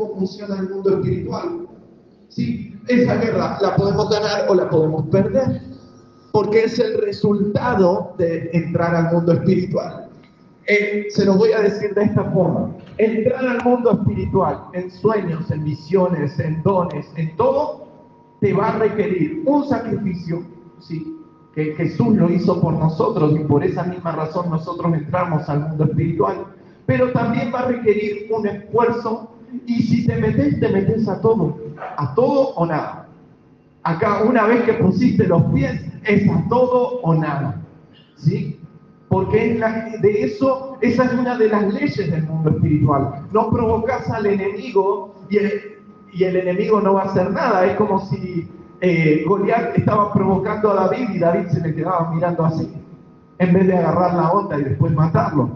cómo funciona el mundo espiritual. ¿Sí? Esa guerra la podemos ganar o la podemos perder, porque es el resultado de entrar al mundo espiritual. Se los voy a decir de esta forma: entrar al mundo espiritual, en sueños, en visiones, en dones, en todo, te va a requerir un sacrificio, ¿sí? Que Jesús lo hizo por nosotros y por esa misma razón nosotros entramos al mundo espiritual, pero también va a requerir un esfuerzo, y si te metes a todo o nada. Acá, una vez que pusiste los pies, es a todo o nada, ¿sí? Porque esa es una de las leyes del mundo espiritual. No provocas al enemigo y el enemigo no va a hacer nada. Es como si Goliat estaba provocando a David y David se le quedaba mirando así, en vez de agarrar la onda y después matarlo.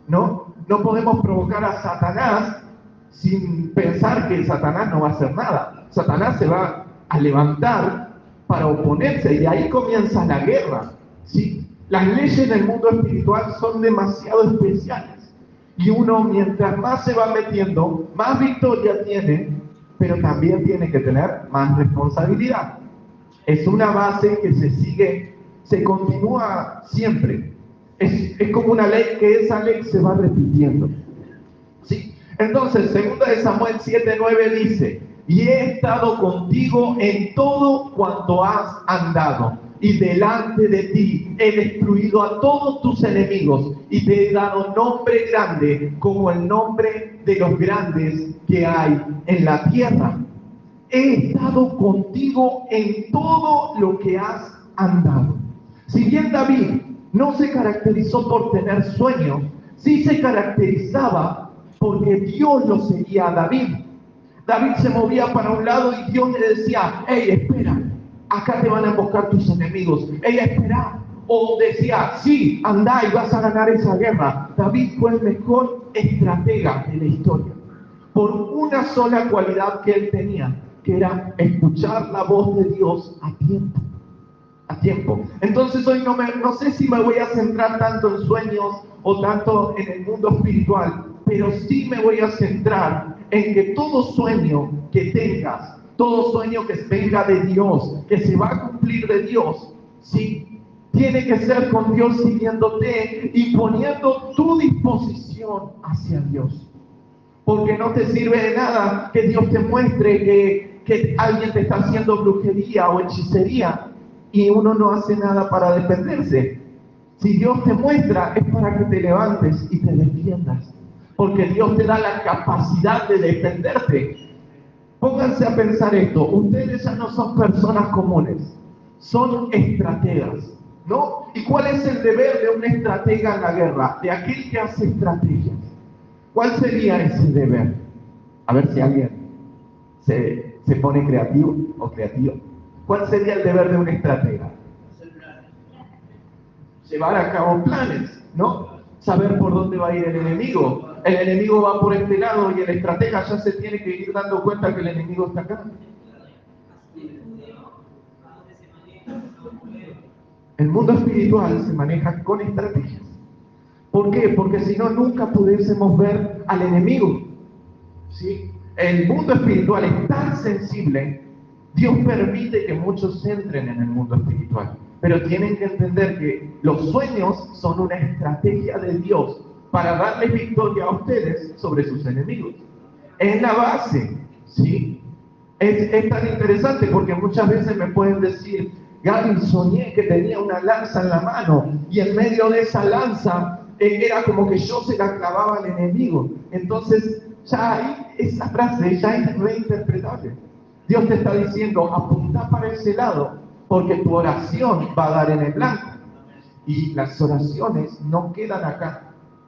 No podemos provocar a Satanás sin pensar que Satanás no va a hacer nada. Satanás se va a levantar para oponerse, y ahí comienza la guerra, ¿sí? Las leyes del mundo espiritual son demasiado especiales, y uno, mientras más se va metiendo, más victoria tiene, pero también tiene que tener más responsabilidad. Es una base que se continúa siempre. Es como una ley, que esa ley se va repitiendo, ¿sí? Entonces, 2 Samuel 7:9 dice: y he estado contigo en todo cuanto has andado, y delante de ti he destruido a todos tus enemigos, y te he dado nombre grande como el nombre de los grandes que hay en la tierra. He estado contigo en todo lo que has andado. Si bien David no se caracterizó por tener sueños, sí se caracterizaba porque Dios lo seguía a David. David se movía para un lado y Dios le decía: hey, espera, acá te van a emboscar tus enemigos. Hey, espera. O decía: sí, anda y vas a ganar esa guerra. David fue el mejor estratega de la historia, por una sola cualidad que él tenía, que era escuchar la voz de Dios a tiempo. Entonces hoy no sé si me voy a centrar tanto en sueños o tanto en el mundo espiritual, pero sí me voy a centrar en que todo sueño que tengas, todo sueño que venga de Dios, que se va a cumplir de Dios, sí, tiene que ser con Dios siguiéndote y poniendo tu disposición hacia Dios. Porque no te sirve de nada que Dios te muestre que alguien te está haciendo brujería o hechicería y uno no hace nada para defenderse. Si Dios te muestra, es para que te levantes y te defiendas, porque Dios te da la capacidad de defenderte. Pónganse a pensar esto: ustedes ya no son personas comunes, son estrategas, ¿no? ¿Y cuál es el deber de un estratega en la guerra? De aquel que hace estrategias. ¿Cuál sería ese deber? A ver si alguien se pone creativo o creativa. ¿Cuál sería el deber de un estratega? Llevar a cabo planes, ¿no? Saber por dónde va a ir el enemigo. El enemigo va por este lado y el estratega ya se tiene que ir dando cuenta que el enemigo está acá. El mundo espiritual se maneja con estrategias. ¿Por qué? Porque si no, nunca pudiésemos ver al enemigo, ¿sí? El mundo espiritual es tan sensible. Dios permite que muchos entren en el mundo espiritual, pero tienen que entender que los sueños son una estrategia de Dios para darles victoria a ustedes sobre sus enemigos. Es la base, ¿sí? Es tan interesante porque muchas veces me pueden decir: Gaby, soñé que tenía una lanza en la mano y en medio de esa lanza era como que yo se la clavaba al enemigo. Entonces ya ahí esa frase ya es reinterpretable. Dios te está diciendo: apunta para ese lado, porque tu oración va a dar en el blanco. Y las oraciones no quedan acá.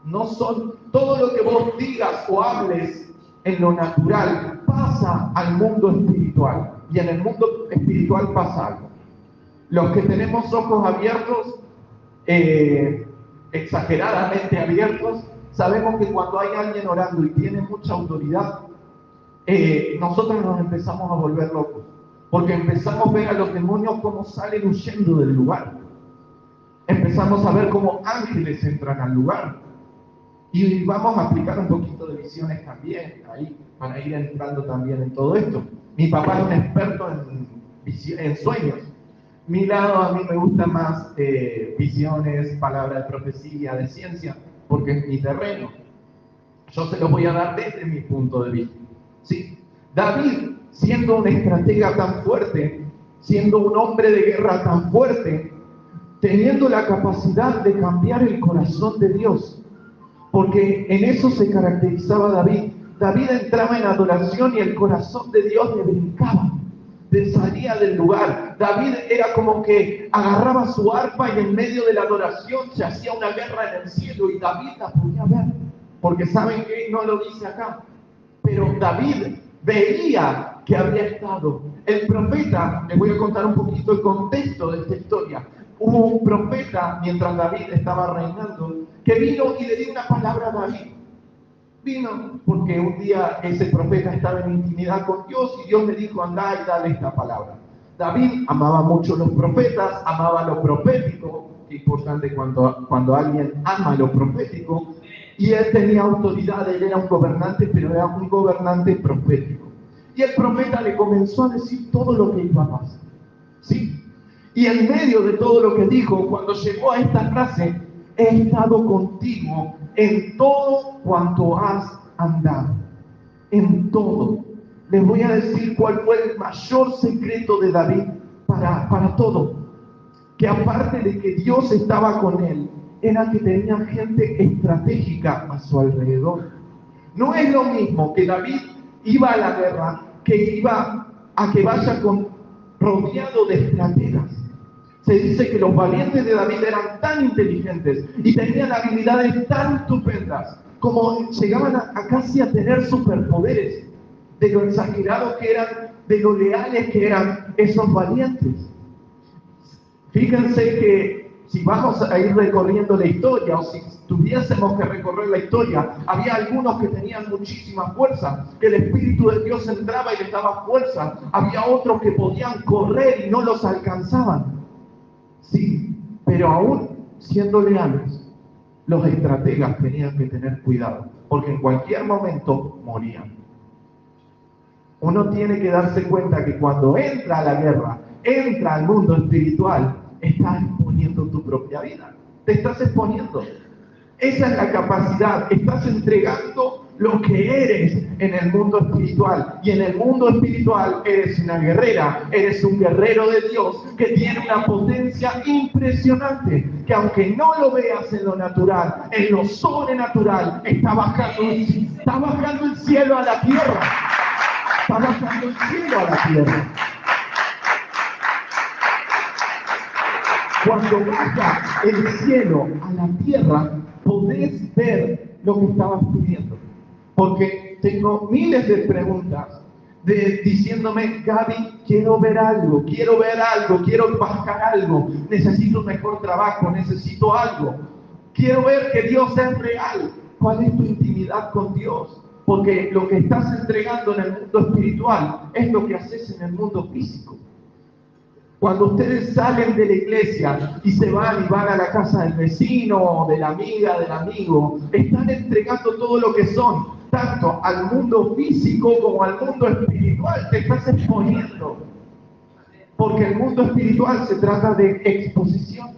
No son todo lo que vos digas o hables en lo natural, pasa al mundo espiritual. Y en el mundo espiritual pasa algo. Los que tenemos ojos abiertos, exageradamente abiertos, sabemos que cuando hay alguien orando y tiene mucha autoridad, nosotros nos empezamos a volver locos, porque empezamos a ver a los demonios cómo salen huyendo del lugar. Empezamos a ver cómo ángeles entran al lugar. Y vamos a aplicar un poquito de visiones también, ahí, para ir entrando también en todo esto. Mi papá es un experto en sueños. Mi lado, a mí me gusta más visiones, palabras de profecía, de ciencia, porque es mi terreno. Yo se lo voy a dar desde mi punto de vista. ¿Sí? David, siendo un estratega tan fuerte, siendo un hombre de guerra tan fuerte, teniendo la capacidad de cambiar el corazón de Dios, porque en eso se caracterizaba David. David entraba en adoración y el corazón de Dios le brincaba, salía del lugar. David era como que agarraba su arpa y en medio de la adoración se hacía una guerra en el cielo y David la podía ver, porque saben que no lo dice acá, pero David veía que había estado. El profeta, les voy a contar un poquito el contexto de esta historia. Hubo un profeta, mientras David estaba reinando, que vino y le dio una palabra a David. Vino porque un día ese profeta estaba en intimidad con Dios y Dios le dijo, anda y dale esta palabra. David amaba mucho los profetas, amaba lo profético, es importante cuando alguien ama lo profético, y él tenía autoridad, él era un gobernante, pero era un gobernante profético. Y el profeta le comenzó a decir todo lo que iba a pasar. ¿Sí? Y en medio de todo lo que dijo, cuando llegó a esta frase, he estado contigo en todo cuanto has andado. En todo. Les voy a decir cuál fue el mayor secreto de David para todo. Que aparte de que Dios estaba con él, era que tenía gente estratégica a su alrededor. No es lo mismo que David iba a la guerra, que iba a que vaya rodeado de estrategas. Se dice que los valientes de David eran tan inteligentes y tenían habilidades tan estupendas, como llegaban a casi a tener superpoderes, de lo exagerados que eran, de lo leales que eran esos valientes. Fíjense que si vamos a ir recorriendo la historia, o si tuviésemos que recorrer la historia, había algunos que tenían muchísima fuerza, que el Espíritu de Dios entraba y les daba fuerza. Había otros que podían correr y no los alcanzaban. Sí, pero aún siendo leales, los estrategas tenían que tener cuidado, porque en cualquier momento morían. Uno tiene que darse cuenta que cuando entra a la guerra, entra al mundo espiritual, estás exponiendo tu propia vida. Te estás exponiendo. Esa es la capacidad. Estás entregando lo que eres en el mundo espiritual. Y en el mundo espiritual eres una guerrera, eres un guerrero de Dios que tiene una potencia impresionante, que aunque no lo veas en lo natural, en lo sobrenatural, está bajando el cielo a la tierra. Está bajando el cielo a la tierra. Cuando baja el cielo a la tierra, podés ver lo que estabas pidiendo. Porque tengo miles de preguntas diciéndome, Gaby, quiero ver algo, quiero bajar algo, necesito un mejor trabajo, necesito algo. Quiero ver que Dios es real. ¿Cuál es tu intimidad con Dios? Porque lo que estás entregando en el mundo espiritual es lo que haces en el mundo físico. Cuando ustedes salen de la iglesia y se van a la casa del vecino, de la amiga, del amigo, están entregando todo lo que son, tanto al mundo físico como al mundo espiritual. Te estás exponiendo. Porque el mundo espiritual se trata de exposición.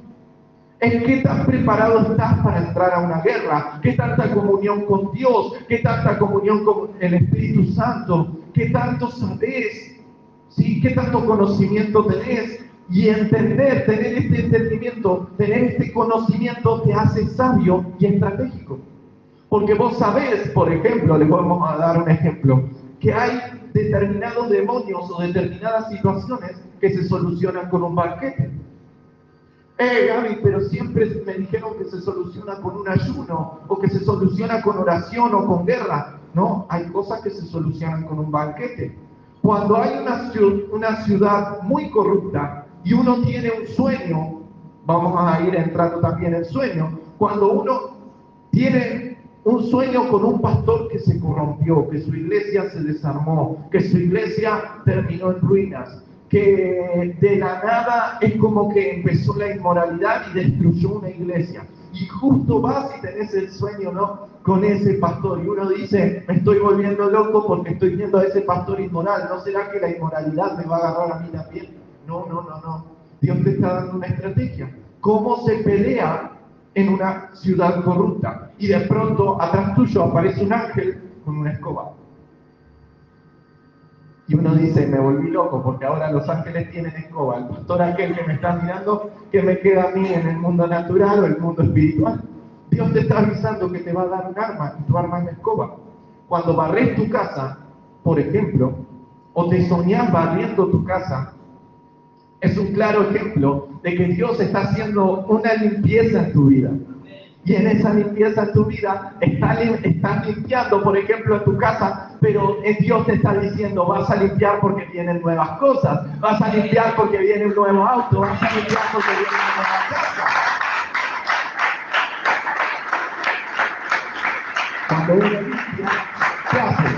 Es qué tan preparado estás para entrar a una guerra, qué tanta comunión con Dios, qué tanta comunión con el Espíritu Santo, qué tanto sabes. ¿Sí? ¿Qué tanto conocimiento tenés? Y tener este entendimiento, tener este conocimiento te hace sabio y estratégico. Porque vos sabés, por ejemplo, les vamos a dar un ejemplo, que hay determinados demonios o determinadas situaciones que se solucionan con un banquete. Gaby, pero siempre me dijeron que se soluciona con un ayuno, o que se soluciona con oración o con guerra. No, hay cosas que se solucionan con un banquete. Cuando hay una ciudad muy corrupta y uno tiene un sueño, vamos a ir entrando también en sueño, cuando uno tiene un sueño con un pastor que se corrompió, que su iglesia se desarmó, que su iglesia terminó en ruinas, que de la nada es como que empezó la inmoralidad y destruyó una iglesia. y justo vas y tenés el sueño, ¿no?, con ese pastor, y uno dice, me estoy volviendo loco porque estoy viendo a ese pastor inmoral, ¿no será que la inmoralidad me va a agarrar a mí también? No, no, no, no. Dios te está dando una estrategia. ¿Cómo se pelea en una ciudad corrupta? Y de pronto atrás tuyo aparece un ángel con una escoba. Y uno dice, me volví loco porque ahora los ángeles tienen escoba. El pastor aquel que me está mirando, ¿qué me queda a mí en el mundo natural o el mundo espiritual? Dios te está avisando que te va a dar un arma y tu arma es la escoba. Cuando barres tu casa, por ejemplo, o te soñás barriendo tu casa, es un claro ejemplo de que Dios está haciendo una limpieza en tu vida. Y en esa limpieza en tu vida estás limpiando, por ejemplo, en tu casa, pero Dios te está diciendo, vas a limpiar porque vienen nuevas cosas, vas a limpiar porque viene un nuevo auto, vas a limpiar porque viene una nueva casa. Cuando uno limpia, ¿qué hace?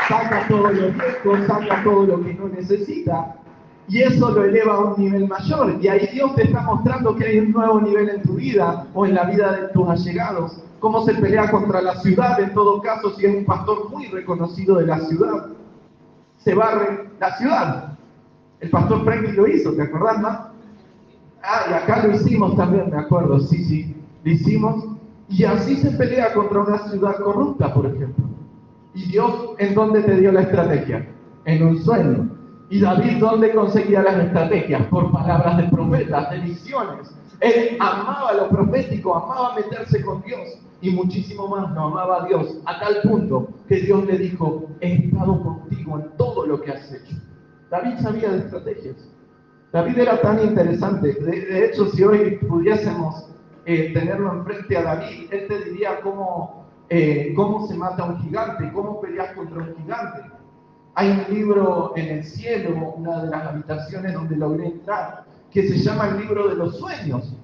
Saca todo lo viejo, saca todo lo que no necesita, y eso lo eleva a un nivel mayor. Y ahí Dios te está mostrando que hay un nuevo nivel en tu vida o en la vida de tus allegados. Cómo se pelea contra la ciudad, en todo caso, si es un pastor muy reconocido de la ciudad. Se barre la ciudad. El pastor Franklin lo hizo, ¿te acordás, no? Ah, y acá lo hicimos también, me acuerdo, sí, lo hicimos. Y así se pelea contra una ciudad corrupta, por ejemplo. ¿Y Dios en dónde te dio la estrategia? En un sueño. ¿Y David dónde conseguía las estrategias? Por palabras de profetas, de visiones. Él amaba lo profético, amaba meterse con Dios y muchísimo más lo amaba a Dios, a tal punto que Dios le dijo, he estado contigo en todo lo que has hecho. David sabía de estrategias. David era tan interesante. De hecho, si hoy pudiésemos tenerlo enfrente a David, él te diría cómo se mata un gigante, cómo peleas contra un gigante. Hay un libro en el cielo, una de las habitaciones donde logré entrar, que se llama el libro de los sueños.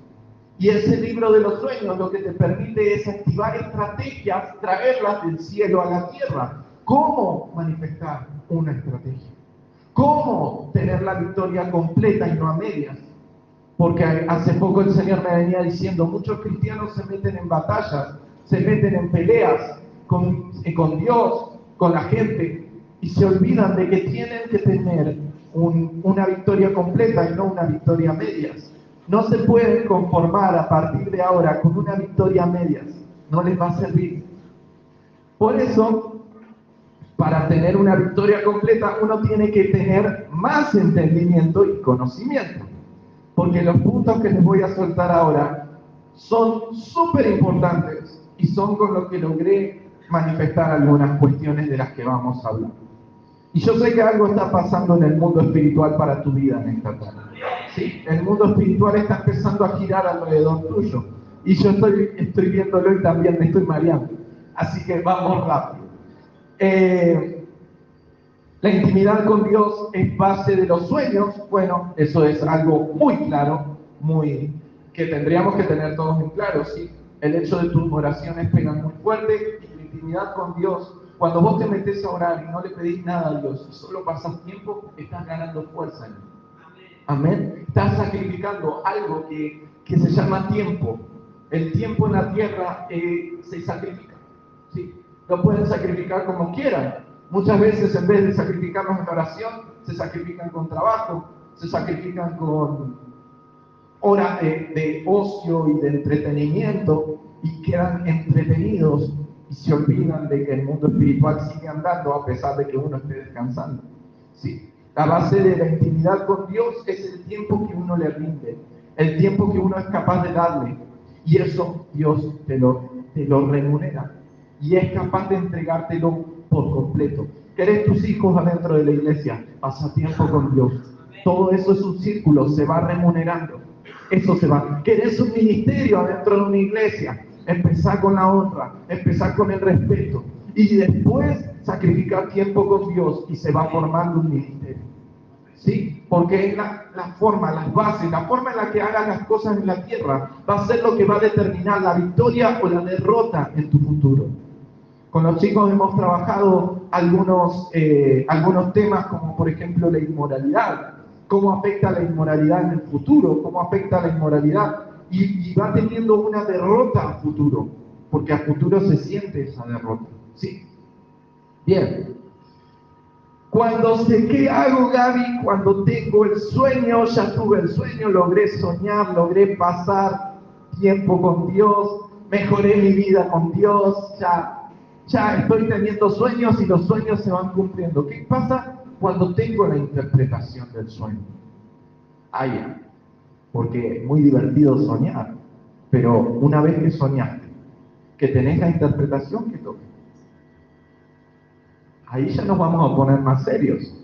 Y ese libro de los sueños lo que te permite es activar estrategias, traerlas del cielo a la tierra. ¿Cómo manifestar una estrategia? ¿Cómo tener la victoria completa y no a medias? Porque hace poco el Señor me venía diciendo, muchos cristianos se meten en batallas, se meten en peleas con Dios, con la gente, y se olvidan de que tienen que tener una victoria completa y no una victoria a medias. No se pueden conformar a partir de ahora con una victoria a medias, no les va a servir. Por eso, para tener una victoria completa, uno tiene que tener más entendimiento y conocimiento. Porque los puntos que les voy a soltar ahora son súper importantes y son con los que logré manifestar algunas cuestiones de las que vamos a hablar. Y yo sé que algo está pasando en el mundo espiritual para tu vida en esta tarde. ¿Sí? El mundo espiritual está empezando a girar alrededor tuyo. Y yo estoy viéndolo y también me estoy mareando. Así que vamos rápido. La intimidad con Dios es base de los sueños. Bueno, eso es algo muy claro, que tendríamos que tener todos en claro, ¿sí? El hecho de tus oraciones pegan muy fuerte y la intimidad con Dios, cuando vos te metes a orar y no le pedís nada a Dios y solo pasas tiempo, estás ganando fuerza en él. Amén. Estás sacrificando algo que se llama tiempo. El tiempo en la tierra se sacrifica, ¿sí? Lo pueden sacrificar como quieran. Muchas veces en vez de sacrificarnos en oración, se sacrifican con trabajo, se sacrifican con horas de ocio y de entretenimiento y quedan entretenidos y se olvidan de que el mundo espiritual sigue andando a pesar de que uno esté descansando. ¿Sí? La base de la intimidad con Dios es el tiempo que uno le rinde, el tiempo que uno es capaz de darle, y eso Dios te lo remunera y es capaz de entregártelo por completo. ¿Querés tus hijos adentro de la iglesia? Pasa tiempo con Dios. Todo eso es un círculo, se va remunerando. Eso se va. ¿Querés un ministerio adentro de una iglesia? Empezar con la honra, empezar con el respeto y después sacrificar tiempo con Dios y se va formando un ministerio. ¿Sí? Porque es la forma, las bases, la forma en la que hagas las cosas en la tierra va a ser lo que va a determinar la victoria o la derrota en tu futuro. Con los chicos hemos trabajado algunos temas como por ejemplo la inmoralidad, cómo afecta la inmoralidad en el futuro, cómo afecta la inmoralidad y va teniendo una derrota a futuro, porque a futuro se siente esa derrota. ¿Sí? Bien. Cuando sé qué hago, Gaby, cuando tengo el sueño, ya tuve el sueño, logré soñar, logré pasar tiempo con Dios, mejoré mi vida con Dios, ya estoy teniendo sueños y los sueños se van cumpliendo. ¿Qué pasa cuando tengo la interpretación del sueño? Ya, porque es muy divertido soñar, pero una vez que soñaste, que tenés la interpretación, ¿qué toca? Ahí ya nos vamos a poner más serios,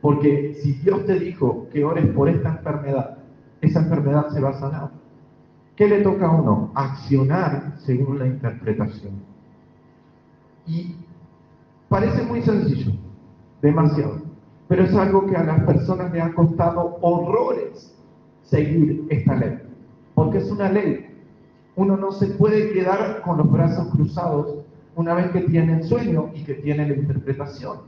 porque si Dios te dijo que ores por esta enfermedad, esa enfermedad se va a sanar. ¿Qué le toca a uno? Accionar según la interpretación. Y parece muy sencillo, demasiado, pero es algo que a las personas les ha costado horrores seguir esta ley, porque es una ley. Uno no se puede quedar con los brazos cruzados una vez que tiene el sueño y que tiene la interpretación.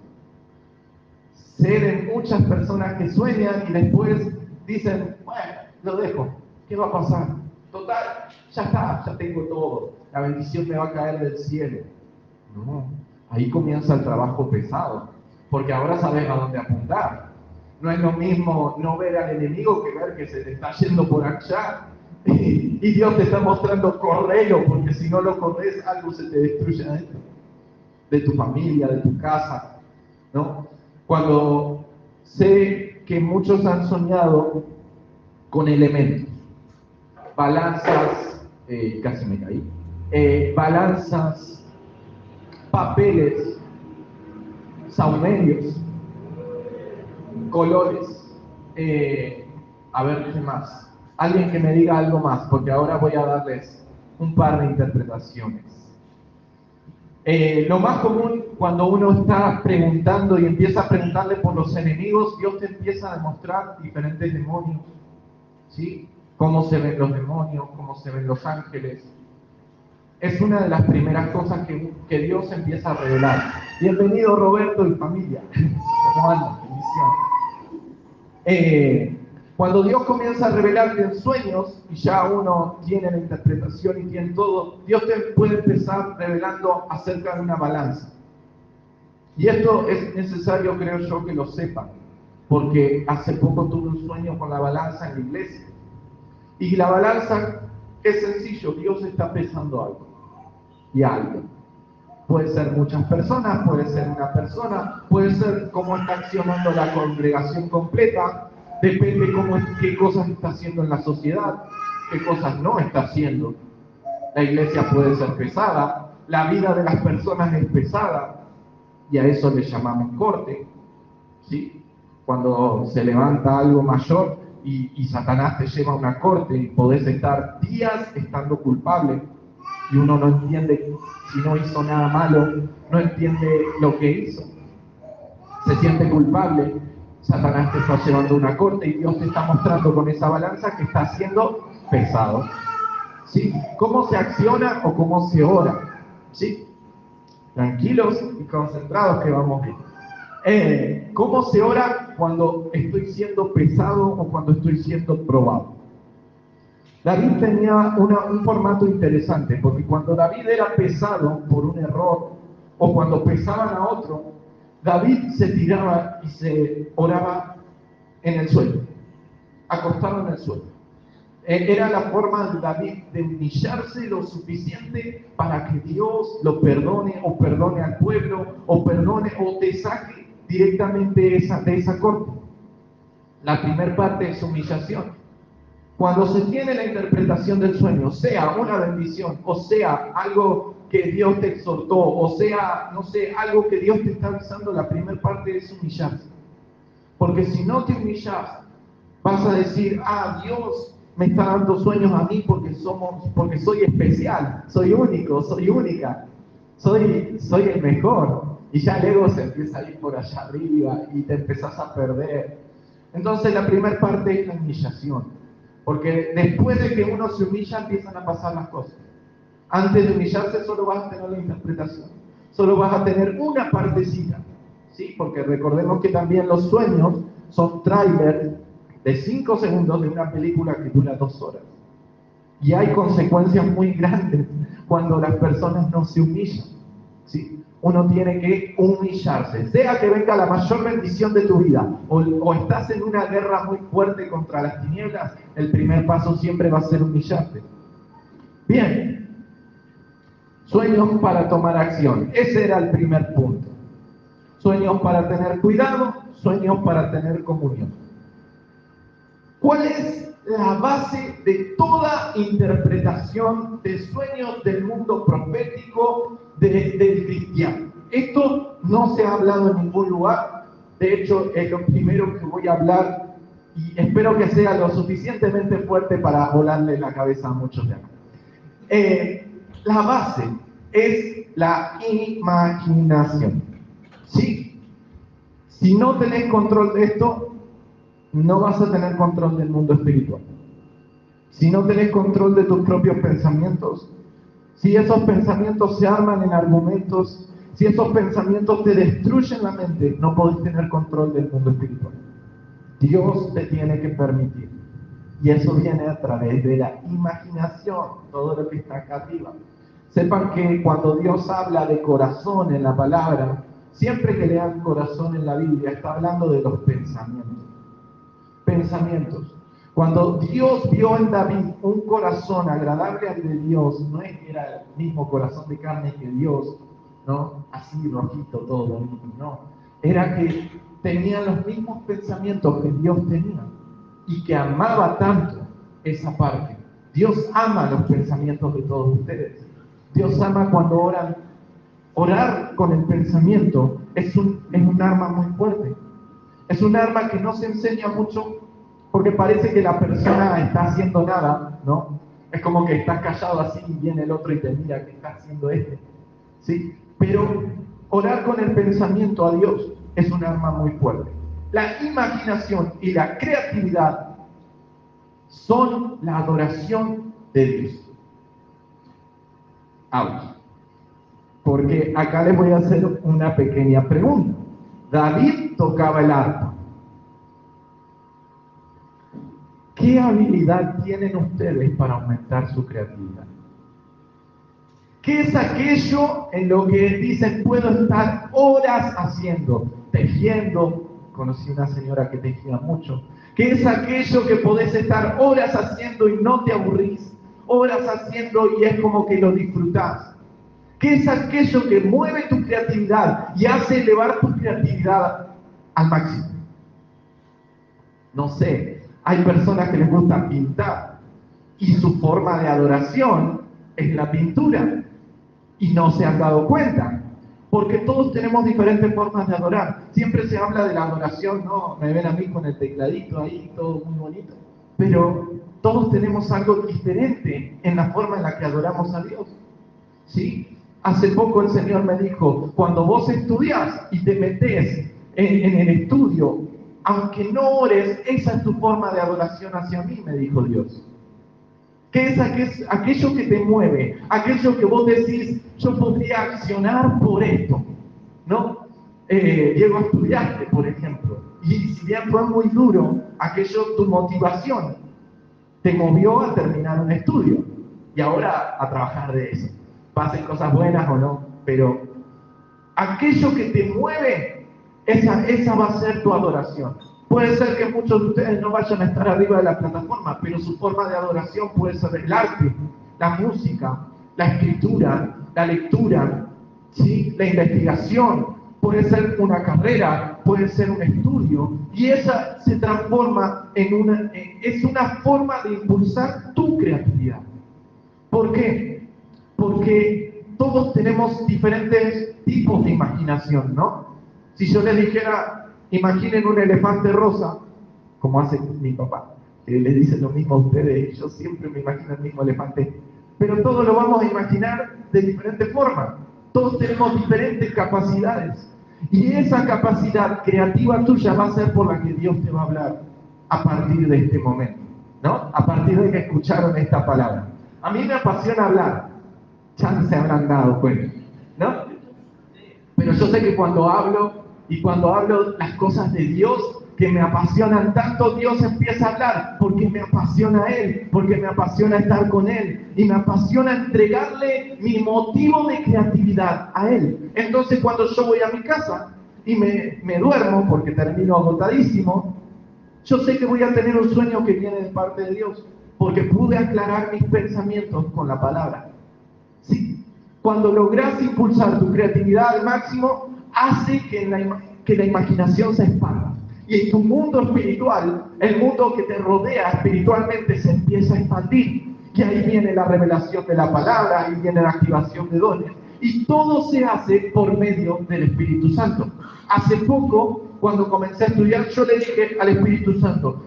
Sé de muchas personas que sueñan y después dicen, bueno, lo dejo, ¿qué va a pasar? Total, ya está, ya tengo todo, la bendición me va a caer del cielo. No, ahí comienza el trabajo pesado, porque ahora sabes a dónde apuntar. No es lo mismo no ver al enemigo que ver que se te está yendo por allá y Dios te está mostrando correlo, porque si no lo corres, algo se te destruye adentro, de tu familia, de tu casa, ¿no? Cuando sé que muchos han soñado con elementos, balanzas, casi me caí, balanzas, papeles, saumerios, colores, a ver qué más. Alguien que me diga algo más, porque ahora voy a darles un par de interpretaciones. Lo más común cuando uno está preguntando y empieza a preguntarle por los enemigos, Dios te empieza a demostrar diferentes demonios, ¿sí? Cómo se ven los demonios, cómo se ven los ángeles. Es una de las primeras cosas que Dios empieza a revelar. Bienvenido Roberto y familia. ¿Cómo andan? Bendición. Cuando Dios comienza a revelarte en sueños y ya uno tiene la interpretación y tiene todo, Dios te puede empezar revelando acerca de una balanza. Y esto es necesario, creo yo, que lo sepan, porque hace poco tuve un sueño con la balanza en la iglesia. Y la balanza es sencillo, Dios está pesando algo y algo. Puede ser muchas personas, puede ser una persona, puede ser cómo está accionando la congregación completa, depende qué cosas está haciendo en la sociedad, qué cosas no está haciendo. La iglesia puede ser pesada, la vida de las personas es pesada, y a eso le llamamos corte, ¿sí? Cuando se levanta algo mayor y Satanás te lleva a una corte y podés estar días estando culpable, y uno no entiende si no hizo nada malo, no entiende lo que hizo, se siente culpable, Satanás te está llevando a una corte y Dios te está mostrando con esa balanza que está siendo pesado. ¿Sí? ¿Cómo se acciona o cómo se ora? ¿Sí? Tranquilos y concentrados que vamos bien. ¿Cómo se ora cuando estoy siendo pesado o cuando estoy siendo probado? David tenía un formato interesante, porque cuando David era pesado por un error, o cuando pesaban a otro, David se tiraba y se oraba en el suelo, acostado en el suelo. Era la forma de David de humillarse lo suficiente para que Dios lo perdone, o perdone al pueblo, o perdone, o te saque directamente de esa corte. La primera parte es humillación. Cuando se tiene la interpretación del sueño, sea una bendición, o sea algo que Dios te exhortó, o sea, no sé, algo que Dios te está avisando, la primera parte es humillarse. Porque si no te humillas, vas a decir, Dios me está dando sueños a mí porque soy especial, soy único, soy única, soy el mejor. Y ya el ego se empieza a ir por allá arriba y te empezás a perder. Entonces la primera parte es la humillación. Porque después de que uno se humilla, empiezan a pasar las cosas. Antes de humillarse, solo vas a tener la interpretación. Solo vas a tener una partecita. ¿Sí? Porque recordemos que también los sueños son trailers de 5 segundos de una película que dura 2 horas. Y hay consecuencias muy grandes cuando las personas no se humillan, ¿sí? Uno tiene que humillarse, sea que venga la mayor bendición de tu vida o estás en una guerra muy fuerte contra las tinieblas, el primer paso siempre va a ser humillarte. Bien, sueños para tomar acción, ese era el primer punto. Sueños para tener cuidado, sueños para tener comunión. ¿Cuál es la base de toda interpretación de sueños del mundo profético del cristiano? Esto no se ha hablado en ningún lugar. De hecho, es lo primero que voy a hablar y espero que sea lo suficientemente fuerte para volarle la cabeza a muchos de acá. La base es la imaginación. ¿Sí? Si no tenés control de esto, no vas a tener control del mundo espiritual. Si no tenés control de tus propios pensamientos, si esos pensamientos se arman en argumentos, si esos pensamientos te destruyen la mente, no podés tener control del mundo espiritual. Dios te tiene que permitir. Y eso viene a través de la imaginación, todo lo que está acá arriba. Sepan que cuando Dios habla de corazón en la palabra, siempre que lean corazón en la Biblia, está hablando de los pensamientos. Pensamientos. Cuando Dios vio en David un corazón agradable al de Dios, no es que era el mismo corazón de carne que Dios, ¿no? Así rojito, todo bonito, no. Era que tenía los mismos pensamientos que Dios tenía y que amaba tanto esa parte. Dios ama los pensamientos de todos ustedes. Dios ama cuando oran. Orar con el pensamiento es un arma muy fuerte. Es un arma que no se enseña mucho porque parece que la persona está haciendo nada, ¿no? Es como que estás callado así y viene el otro y te mira que está haciendo ¿sí? Pero orar con el pensamiento a Dios es un arma muy fuerte. La imaginación y la creatividad son la adoración de Dios. Ahora, porque acá les voy a hacer una pequeña pregunta. David tocaba el arpa. ¿Qué habilidad tienen ustedes para aumentar su creatividad? ¿Qué es aquello en lo que dicen puedo estar horas haciendo? Tejiendo. Conocí una señora que tejía mucho. ¿Qué es aquello que podés estar horas haciendo y no te aburrís? Horas haciendo y es como que lo disfrutás. ¿Qué es aquello que mueve tu creatividad y hace elevar tu creatividad al máximo? No sé, hay personas que les gusta pintar y su forma de adoración es la pintura y no se han dado cuenta, porque todos tenemos diferentes formas de adorar. Siempre se habla de la adoración, ¿no? Me ven a mí con el tecladito ahí, todo muy bonito, pero todos tenemos algo diferente en la forma en la que adoramos a Dios, ¿sí? Hace poco el Señor me dijo, cuando vos estudias y te metés en el estudio, aunque no ores, esa es tu forma de adoración hacia mí, me dijo Dios. ¿Qué es aquello que te mueve? Aquello que vos decís, yo podría accionar por esto, ¿no? Llego a estudiarte, por ejemplo, y si bien fue muy duro, aquello, tu motivación, te movió a terminar un estudio y ahora a trabajar de eso. Pasen cosas buenas o no, pero aquello que te mueve, esa va a ser tu adoración. Puede ser que muchos de ustedes no vayan a estar arriba de la plataforma, pero su forma de adoración puede ser el arte, la música, la escritura, la lectura, ¿sí? La investigación, puede ser una carrera, puede ser un estudio, y esa se transforma es una forma de impulsar tu creatividad. ¿Por qué? Porque todos tenemos diferentes tipos de imaginación, ¿no? Si yo les dijera, imaginen un elefante rosa, como hace mi papá, que le dice lo mismo a ustedes, yo siempre me imagino el mismo elefante, pero todos lo vamos a imaginar de diferentes formas. Todos tenemos diferentes capacidades. Y esa capacidad creativa tuya va a ser por la que Dios te va a hablar a partir de este momento, ¿no? A partir de que escucharon esta palabra. A mí me apasiona hablar, ya se habrán dado cuenta, ¿no? Pero yo sé que cuando hablo las cosas de Dios, que me apasionan tanto, Dios empieza a hablar, porque me apasiona Él, porque me apasiona estar con Él, y me apasiona entregarle mi motivo de creatividad a Él. Entonces cuando yo voy a mi casa y me duermo, porque termino agotadísimo, yo sé que voy a tener un sueño que viene de parte de Dios, porque pude aclarar mis pensamientos con la palabra. Sí, cuando logras impulsar tu creatividad al máximo, hace que la imaginación se expanda. Y en tu mundo espiritual, el mundo que te rodea espiritualmente se empieza a expandir. Y ahí viene la revelación de la palabra, ahí viene la activación de dones. Y todo se hace por medio del Espíritu Santo. Hace poco, cuando comencé a estudiar, yo le dije al Espíritu Santo,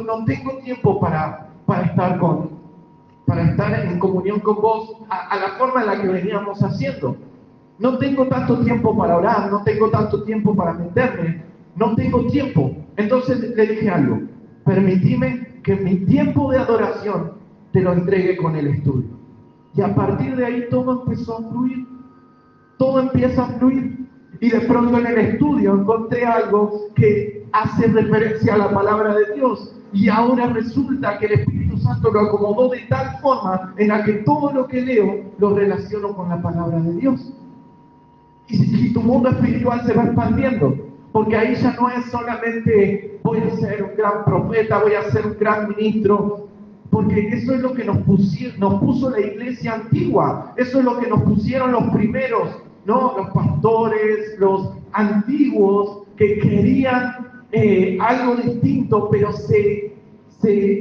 no tengo tiempo para estar en comunión con vos a la forma en la que veníamos haciendo. No tengo tanto tiempo para orar, no tengo tanto tiempo para meterme, no tengo tiempo. Entonces le dije algo, permitime que mi tiempo de adoración te lo entregue con el estudio. Y a partir de ahí todo empezó a fluir, todo empieza a fluir. Y de pronto en el estudio encontré algo que hace referencia a la palabra de Dios. Y ahora resulta que el Espíritu Santo lo acomodó de tal forma en la que todo lo que leo lo relaciono con la palabra de Dios. Y tu mundo espiritual se va expandiendo, porque ahí ya no es solamente voy a ser un gran profeta, voy a ser un gran ministro, porque eso es lo que nos puso la iglesia antigua, eso es lo que nos pusieron los primeros, ¿no? Los pastores, los antiguos, que querían algo distinto, pero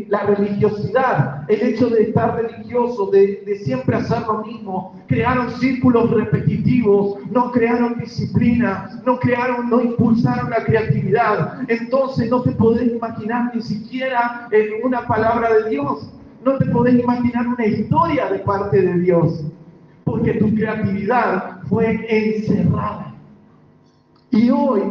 la religiosidad, el hecho de estar religioso, de siempre hacer lo mismo, crearon círculos repetitivos, no crearon disciplina, no impulsaron la creatividad. Entonces no te podés imaginar ni siquiera una palabra de Dios, no te podés imaginar una historia de parte de Dios, porque tu creatividad fue encerrada. Y hoy,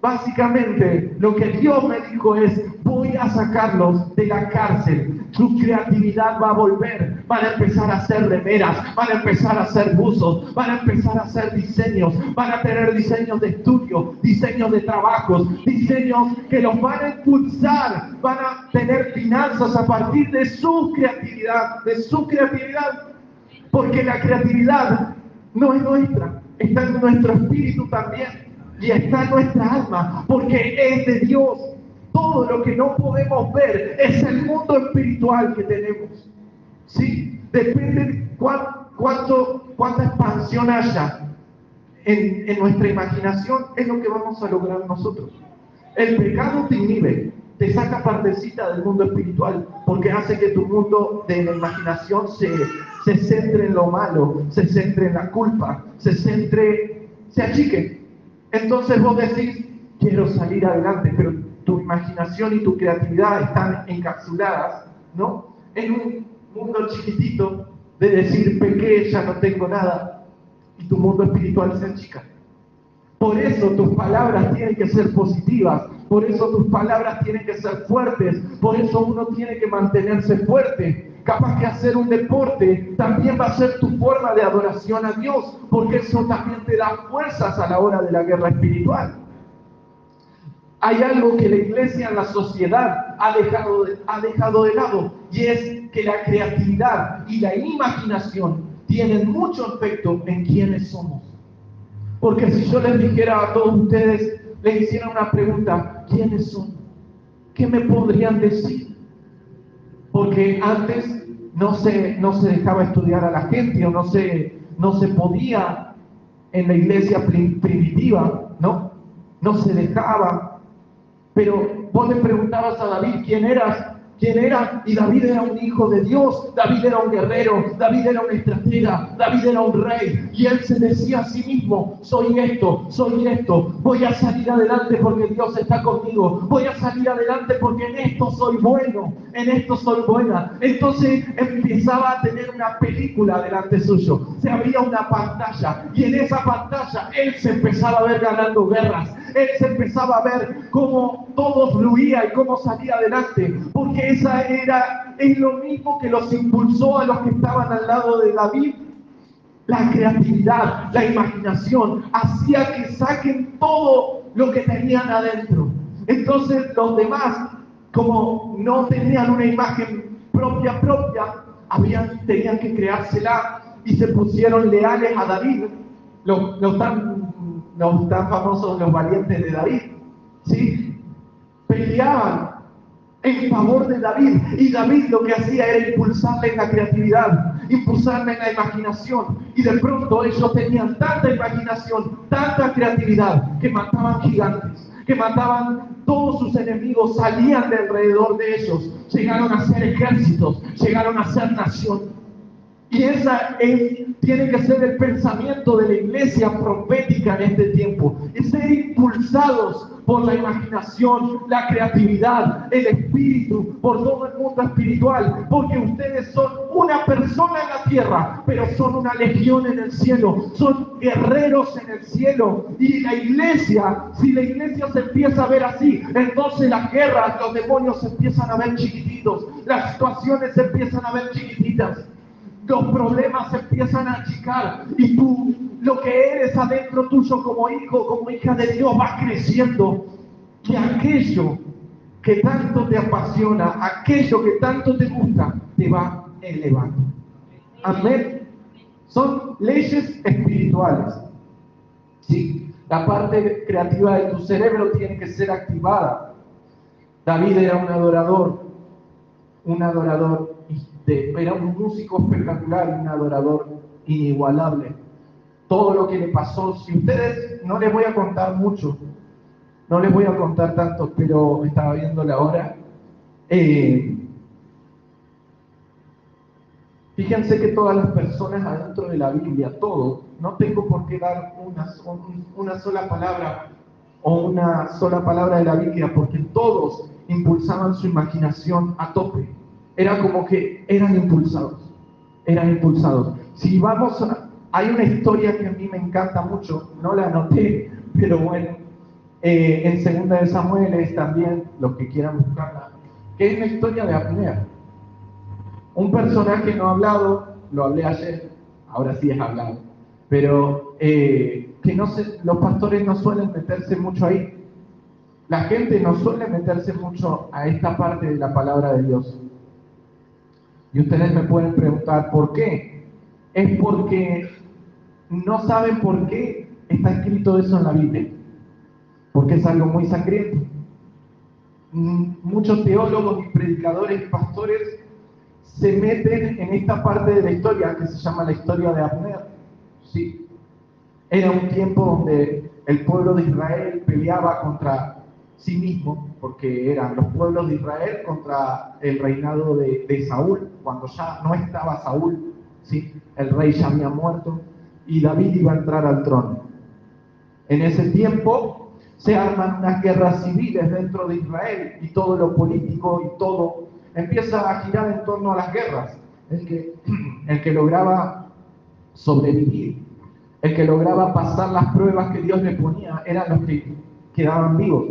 básicamente, lo que Dios me dijo es, voy a sacarlos de la cárcel. Su creatividad va a volver. Van a empezar a hacer remeras, van a empezar a hacer buzos, van a empezar a hacer diseños, van a tener diseños de estudio, diseños de trabajos, diseños que los van a impulsar, van a tener finanzas a partir de su creatividad, porque la creatividad no es nuestra, está en nuestro espíritu también. Y está en nuestra alma, porque es de Dios. Todo lo que no podemos ver es el mundo espiritual que tenemos. ¿Sí? Depende de cuánta expansión haya en nuestra imaginación, es lo que vamos a lograr nosotros. El pecado te inhibe, te saca partecita del mundo espiritual, porque hace que tu mundo de la imaginación se centre en lo malo, se centre en la culpa, se achique. Entonces vos decís, quiero salir adelante, pero tu imaginación y tu creatividad están encapsuladas, ¿no? En un mundo chiquitito de decir, pequé, ya no tengo nada, y tu mundo espiritual se achica. Por eso tus palabras tienen que ser positivas, por eso tus palabras tienen que ser fuertes, por eso uno tiene que mantenerse fuerte. Capaz que hacer un deporte también va a ser tu forma de adoración a Dios, porque eso también te da fuerzas a la hora de la guerra espiritual. Hay algo que la iglesia en la sociedad ha dejado de lado, y es que la creatividad y la imaginación tienen mucho efecto en quiénes somos. Porque si yo les dijera a todos ustedes, les hiciera una pregunta, ¿quiénes son? ¿Qué me podrían decir? Porque antes no se dejaba estudiar a la gente, o no se podía en la iglesia primitiva, ¿no? No se dejaba. Pero vos le preguntabas a David quién era, y David era un hijo de Dios, David era un guerrero, David era un estratega, David era un rey, y él se decía a sí mismo, soy esto, voy a salir adelante porque Dios está conmigo, voy a salir adelante porque en esto soy bueno, en esto soy buena. Entonces empezaba a tener una película delante suyo, se abría una pantalla, y en esa pantalla él se empezaba a ver ganando guerras, él se empezaba a ver cómo todo fluía y cómo salía adelante, porque es lo mismo que los impulsó a los que estaban al lado de David. La creatividad, la imaginación, hacía que saquen todo lo que tenían adentro. Entonces los demás, como no tenían una imagen propia, tenían que creársela y se pusieron leales a David, los tan famosos, los valientes de David, ¿sí? Peleaban en favor de David, y David lo que hacía era impulsarle en la creatividad, impulsarle en la imaginación, y de pronto ellos tenían tanta imaginación, tanta creatividad, que mataban gigantes, que mataban todos sus enemigos, salían de alrededor de ellos, llegaron a ser ejércitos, llegaron a ser nación. Y tiene que ser el pensamiento de la iglesia profética en este tiempo, es ser impulsados por la imaginación, la creatividad, el espíritu, por todo el mundo espiritual, porque ustedes son una persona en la tierra, pero son una legión en el cielo, son guerreros en el cielo. Y la iglesia, si la iglesia se empieza a ver así, entonces las guerras, los demonios se empiezan a ver chiquititos, las situaciones se empiezan a ver chiquititas, los problemas se empiezan a achicar, y tú, lo que eres adentro tuyo como hijo, como hija de Dios, va creciendo, y aquello que tanto te apasiona, aquello que tanto te gusta, te va elevando. Amén. Son leyes espirituales. Sí, la parte creativa de tu cerebro tiene que ser activada. David era un adorador, era un músico espectacular, un adorador inigualable. Todo lo que le pasó, si ustedes, no les voy a contar mucho, no les voy a contar tanto, pero estaba viendo la hora. Fíjense que todas las personas adentro de la Biblia, todo, no tengo por qué dar una sola palabra o una sola palabra de la Biblia, porque todos impulsaban su imaginación a tope. Era como que eran impulsados. Si hay una historia que a mí me encanta mucho, no la anoté, pero bueno, en Segunda de Samuel también, los que quieran buscarla, que es la historia de Abner. Un personaje no hablado, lo hablé ayer, ahora sí es hablado, pero los pastores no suelen meterse mucho ahí. La gente no suele meterse mucho a esta parte de la palabra de Dios. Y ustedes me pueden preguntar, ¿por qué? Es porque no saben por qué está escrito eso en la Biblia, porque es algo muy sangriento. Muchos teólogos y predicadores y pastores se meten en esta parte de la historia que se llama la historia de Abner. Sí. Era un tiempo donde el pueblo de Israel peleaba contra sí mismo, porque eran los pueblos de Israel contra el reinado de Saúl, cuando ya no estaba Saúl, ¿sí? El rey ya había muerto y David iba a entrar al trono. En ese tiempo se arman unas guerras civiles dentro de Israel, y todo lo político y todo empieza a girar en torno a las guerras. El que lograba sobrevivir, el que lograba pasar las pruebas que Dios le ponía, eran los que quedaban vivos.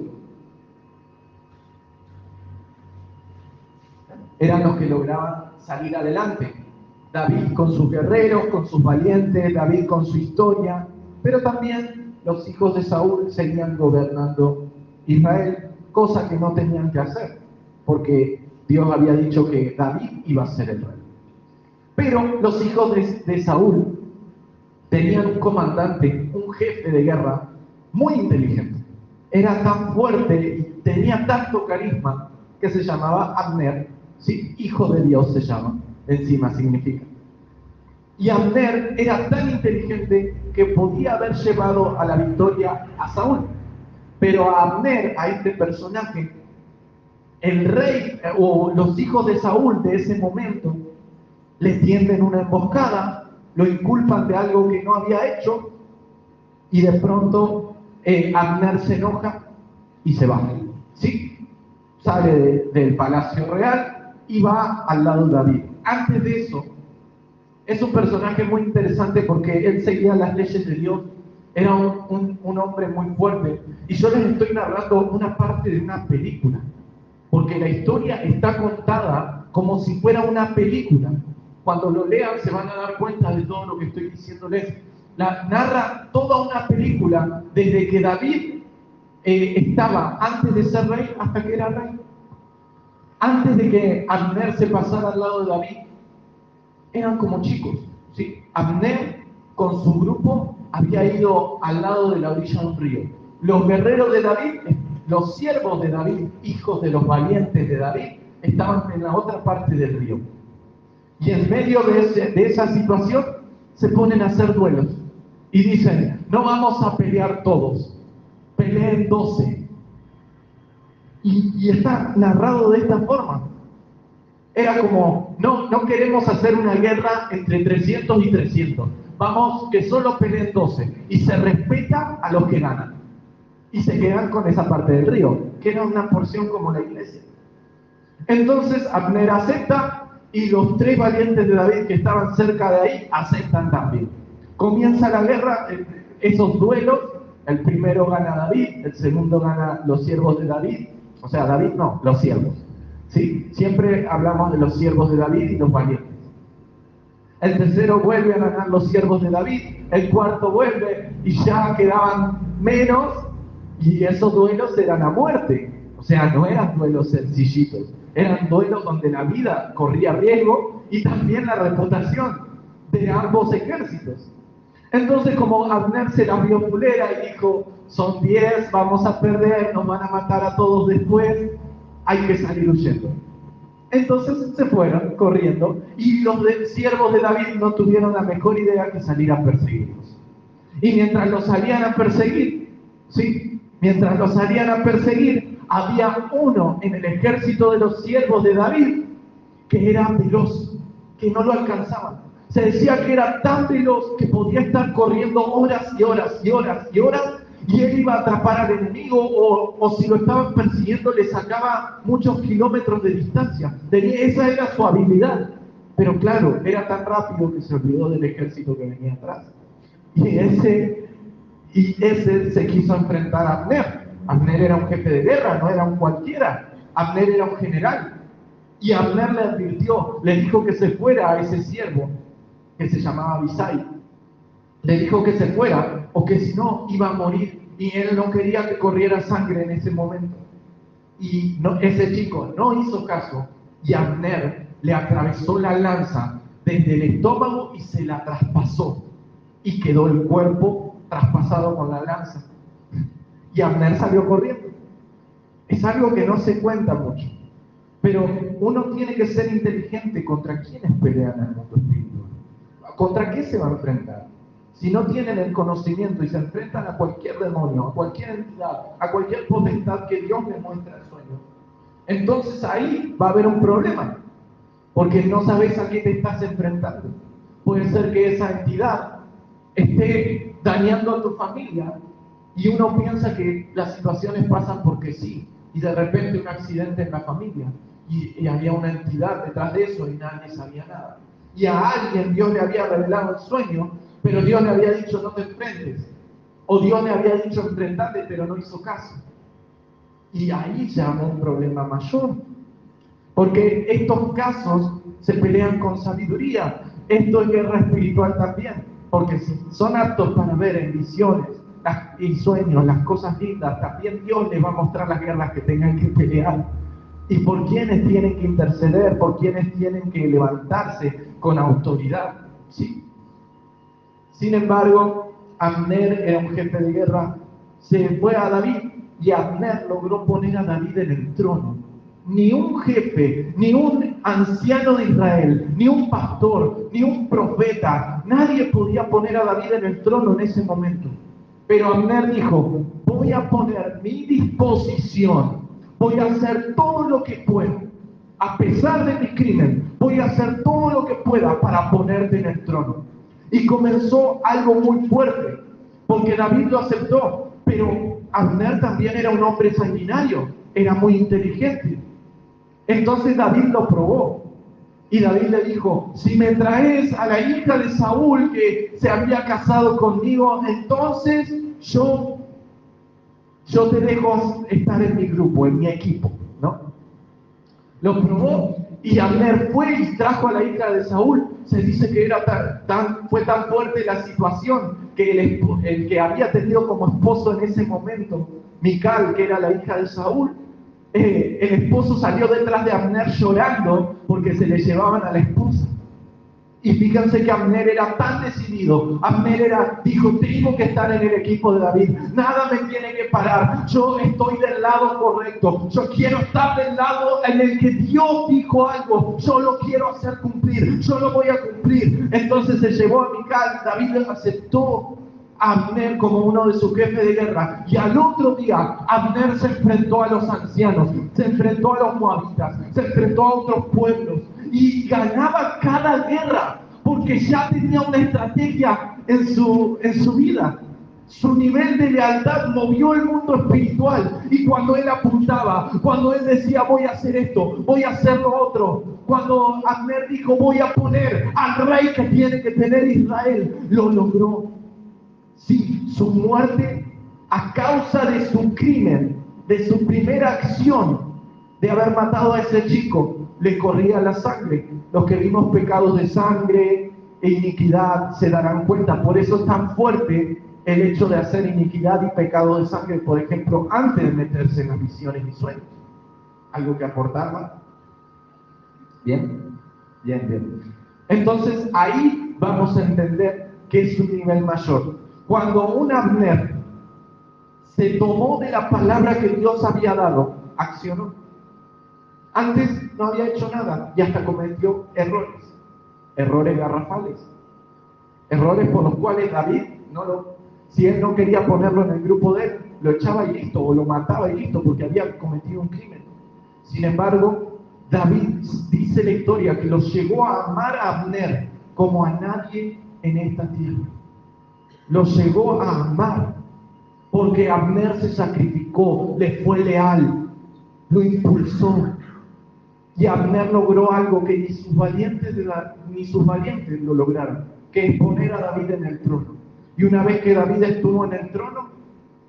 Eran los que lograban salir adelante. David con sus guerreros, con sus valientes, David con su historia, pero también los hijos de Saúl seguían gobernando Israel, cosa que no tenían que hacer, porque Dios había dicho que David iba a ser el rey. Pero los hijos de Saúl tenían un comandante, un jefe de guerra muy inteligente. Era tan fuerte y tenía tanto carisma que se llamaba Abner, ¿sí? Hijo de Dios se llama, encima significa. Y Abner era tan inteligente que podía haber llevado a la victoria a Saúl. Pero a Abner, a este personaje, el rey o los hijos de Saúl de ese momento le tienden una emboscada, lo inculpan de algo que no había hecho, y de pronto Abner se enoja y se va. ¿Sí? Sale del palacio real y va al lado de David. Antes de eso, es un personaje muy interesante porque él seguía las leyes de Dios, era un hombre muy fuerte. Y yo les estoy narrando una parte de una película, porque la historia está contada como si fuera una película. Cuando lo lean se van a dar cuenta de todo lo que estoy diciéndoles. Narra toda una película desde que David estaba antes de ser rey hasta que era rey. Antes de que Abner se pasara al lado de David, eran como chicos, ¿sí? Abner, con su grupo, había ido al lado de la orilla de un río. Los guerreros de David, los siervos de David, hijos de los valientes de David, estaban en la otra parte del río. Y en medio de esa situación, se ponen a hacer duelos. Y dicen, no vamos a pelear todos, peleen 12. Y está narrado de esta forma. Era como, no queremos hacer una guerra entre 300 y 300. Vamos, que solo peleen 12. Y se respeta a los que ganan. Y se quedan con esa parte del río, que era una porción como la iglesia. Entonces Abner acepta y los 3 valientes de David que estaban cerca de ahí aceptan también. Comienza la guerra, esos duelos. El primero gana David, el segundo gana los siervos de David. O sea, David no, los siervos. Sí, siempre hablamos de los siervos de David y los valientes. El tercero vuelve a ganar los siervos de David, el cuarto vuelve y ya quedaban menos y esos duelos eran a muerte. O sea, no eran duelos sencillitos, eran duelos donde la vida corría riesgo y también la reputación de ambos ejércitos. Entonces, como Abner se la vio fulera y dijo, son 10, vamos a perder, nos van a matar a todos después, hay que salir huyendo. Entonces se fueron corriendo y los siervos de David no tuvieron la mejor idea que salir a perseguirlos. Y mientras los salían a perseguir, ¿sí? Mientras los salían a perseguir, había uno en el ejército de los siervos de David que era veloz, que no lo alcanzaban. Se decía que era tan veloz que podía estar corriendo horas y horas y horas y horas y él iba a atrapar al enemigo o si lo estaban persiguiendo le sacaba muchos kilómetros de distancia. Esa era su habilidad. Pero claro, era tan rápido que se olvidó del ejército que venía atrás. Y ese se quiso enfrentar a Abner. Abner era un jefe de guerra, no era un cualquiera. Abner era un general. Y Abner le advirtió, le dijo que se fuera a ese siervo que se llamaba Abisai. Le dijo que se fuera, o que si no, iba a morir. Y él no quería que corriera sangre en ese momento. Y ese chico no hizo caso. Y Abner le atravesó la lanza desde el estómago y se la traspasó. Y quedó el cuerpo traspasado con la lanza. Y Abner salió corriendo. Es algo que no se cuenta mucho. Pero uno tiene que ser inteligente contra quienes pelean en el mundo espiritual. ¿Contra qué se va a enfrentar? Si no tienen el conocimiento y se enfrentan a cualquier demonio, a cualquier entidad, a cualquier potestad que Dios les muestra en sueños, entonces ahí va a haber un problema, porque no sabes a qué te estás enfrentando. Puede ser que esa entidad esté dañando a tu familia y uno piensa que las situaciones pasan porque sí, y de repente un accidente en la familia y había una entidad detrás de eso y nadie sabía nada. Y a alguien Dios le había revelado el sueño, pero Dios le había dicho no te enfrentes, o Dios le había dicho enfrentate, pero no hizo caso. Y ahí ya hay un problema mayor, porque estos casos se pelean con sabiduría. Esto es guerra espiritual también, porque si son aptos para ver en visiones y sueños las cosas lindas, también Dios les va a mostrar las guerras que tengan que pelear y por quienes tienen que interceder, por quienes tienen que levantarse con autoridad, ¿sí? Sin embargo, Abner era un jefe de guerra, se fue a David y Abner logró poner a David en el trono. Ni un jefe, ni un anciano de Israel, ni un pastor, ni un profeta, nadie podía poner a David en el trono en ese momento. Pero Abner dijo, voy a poner mi disposición, voy a hacer todo lo que pueda, a pesar de mi crimen, voy a hacer todo lo que pueda para ponerte en el trono. Y comenzó algo muy fuerte, porque David lo aceptó, pero Abner también era un hombre sanguinario, era muy inteligente. Entonces David lo probó. Y David le dijo, si me traes a la hija de Saúl que se había casado conmigo, entonces yo te dejo estar en mi grupo, en mi equipo, ¿no? Lo probó y Abner fue y trajo a la hija de Saúl. Se dice que fue tan fuerte la situación que el que había tenido como esposo en ese momento Mical, que era la hija de Saúl, el esposo salió detrás de Abner llorando porque se le llevaban a la esposa. Y fíjense que Abner era tan decidido. Abner dijo, tengo que estar en el equipo de David. Nada me tiene que parar. Yo estoy del lado correcto. Yo quiero estar del lado en el que Dios dijo algo. Yo lo quiero hacer cumplir. Yo lo voy a cumplir. Entonces se llevó a Mical. David aceptó a Abner como uno de sus jefes de guerra. Y al otro día, Abner se enfrentó a los ancianos. Se enfrentó a los moabitas. Se enfrentó a otros pueblos. Y ganaba cada guerra, porque ya tenía una estrategia en su vida. Su nivel de lealtad movió el mundo espiritual. Y cuando él apuntaba, cuando él decía, voy a hacer esto, voy a hacer lo otro, cuando Abner dijo, voy a poner al rey que tiene que tener Israel, lo logró. Sí, su muerte, a causa de su crimen, de su primera acción, de haber matado a ese chico, le corría la sangre. Los que vimos pecados de sangre e iniquidad se darán cuenta. Por eso es tan fuerte el hecho de hacer iniquidad y pecado de sangre, por ejemplo, antes de meterse en las visiones y sueños. ¿Algo que aportar más? ¿Bien? Bien. Entonces ahí vamos a entender que es un nivel mayor. Cuando un Abner se tomó de la palabra que Dios había dado, accionó. Antes no había hecho nada y hasta cometió errores garrafales, errores por los cuales David, si él no quería ponerlo en el grupo de él, lo echaba y listo, o lo mataba y listo, porque había cometido un crimen. Sin embargo, David dice la historia que los llegó a amar a Abner como a nadie en esta tierra. Los llegó a amar porque Abner se sacrificó, le fue leal, lo impulsó. Y Abner logró algo que ni sus valientes lo lograron, que es poner a David en el trono. Y una vez que David estuvo en el trono,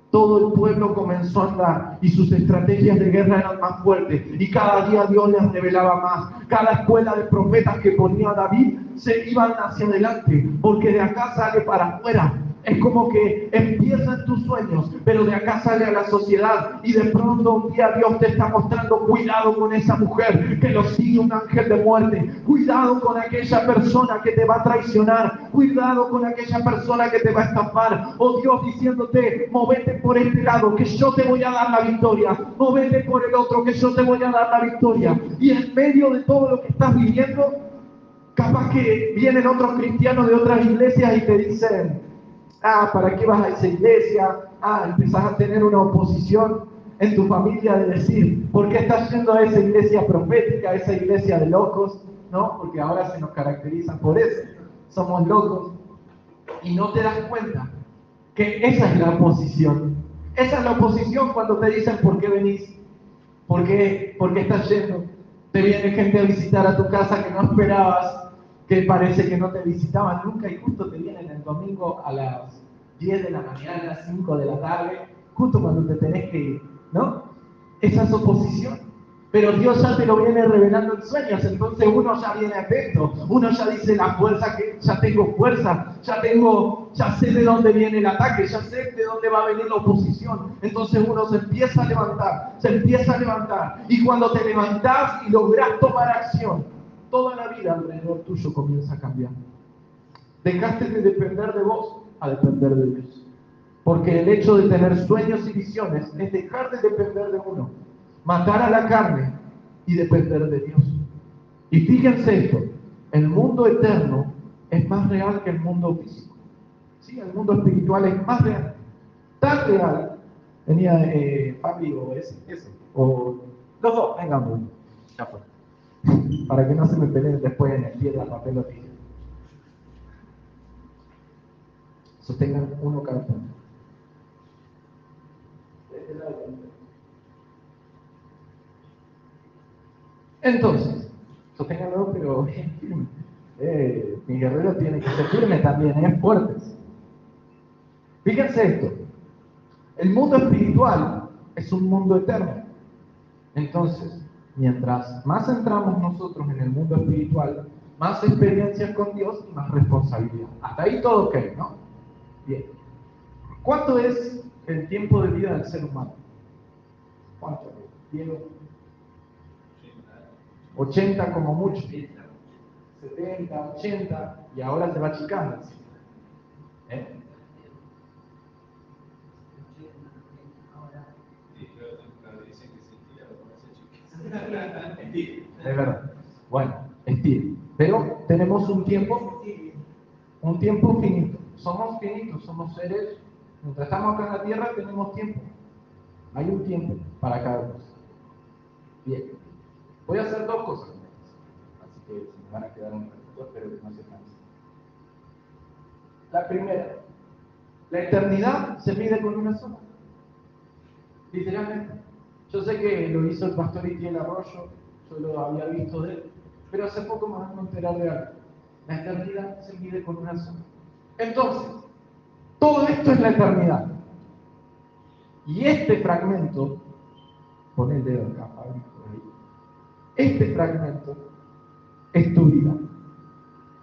todo el pueblo comenzó a andar y sus estrategias de guerra eran más fuertes. Y cada día Dios les revelaba más. Cada escuela de profetas que ponía David se iban hacia adelante, porque de acá sale para afuera. Es como que empieza en tus sueños, pero de acá sale a la sociedad y de pronto un día Dios te está mostrando, cuidado con esa mujer que lo sigue un ángel de muerte, cuidado con aquella persona que te va a traicionar, cuidado con aquella persona que te va a estafar, o Dios diciéndote, movete por este lado que yo te voy a dar la victoria, movete por el otro que yo te voy a dar la victoria. Y en medio de todo lo que estás viviendo, capaz que vienen otros cristianos de otras iglesias y te dicen, ¿para qué vas a esa iglesia? Empezás a tener una oposición en tu familia de decir, ¿por qué estás yendo a esa iglesia profética, a esa iglesia de locos? ¿No? Porque ahora se nos caracterizan por eso, somos locos. Y no te das cuenta que esa es la oposición. Esa es la oposición cuando te dicen, ¿por qué venís? ¿Por qué estás yendo? Te viene gente a visitar a tu casa que no esperabas, que parece que no te visitaban nunca y justo te vienen el domingo a las 10 de la mañana, 5 de la tarde, justo cuando te tenés que ir, ¿no? Esa es oposición. Pero Dios ya te lo viene revelando en sueños, entonces uno ya viene atento, uno ya dice la fuerza, que ya tengo fuerza, ya sé de dónde viene el ataque, ya sé de dónde va a venir la oposición. Entonces uno se empieza a levantar, y cuando te levantás y lográs tomar acción, toda la vida alrededor tuyo comienza a cambiar. Dejaste de depender de vos a depender de Dios. Porque el hecho de tener sueños y visiones es dejar de depender de uno, matar a la carne y depender de Dios. Y fíjense esto, el mundo eterno es más real que el mundo físico. Sí, el mundo espiritual es más real, tan real. Venía Fabi o eso, o los dos, vengan, ya fue. Para que no se me peleen después en el piedra, papel o tijera. Sostengan uno cada uno. Entonces, sosténganlo, pero mi guerrero tiene que ser firme también, es fuerte. Fíjense esto, el mundo espiritual es un mundo eterno. Entonces, mientras más entramos nosotros en el mundo espiritual, más experiencias con Dios y más responsabilidad. Hasta ahí todo ok, ¿no? Bien. ¿Cuánto es el tiempo de vida del ser humano. ¿Cuánto? Diego. 80 como mucho. 70, 80, y ahora se va achicando. ¿Eh? Es verdad. Bueno, estira. Pero tenemos un tiempo finito. Somos finitos, somos seres. Mientras estamos acá en la tierra tenemos tiempo. Hay un tiempo para cada cosa. Bien. Voy a hacer dos cosas. Así que se me van a quedar un ratito, espero que no se cansen. La primera, la eternidad se mide con una sola. Literalmente. Yo sé que lo hizo el pastor Itiel Arroyo, yo lo había visto de él, pero hace poco me van a enterar de algo. La eternidad se mide con una sola. Entonces, todo esto es la eternidad. Y este fragmento, pon el dedo acá, Pablo, por ahí. Este fragmento es tu vida.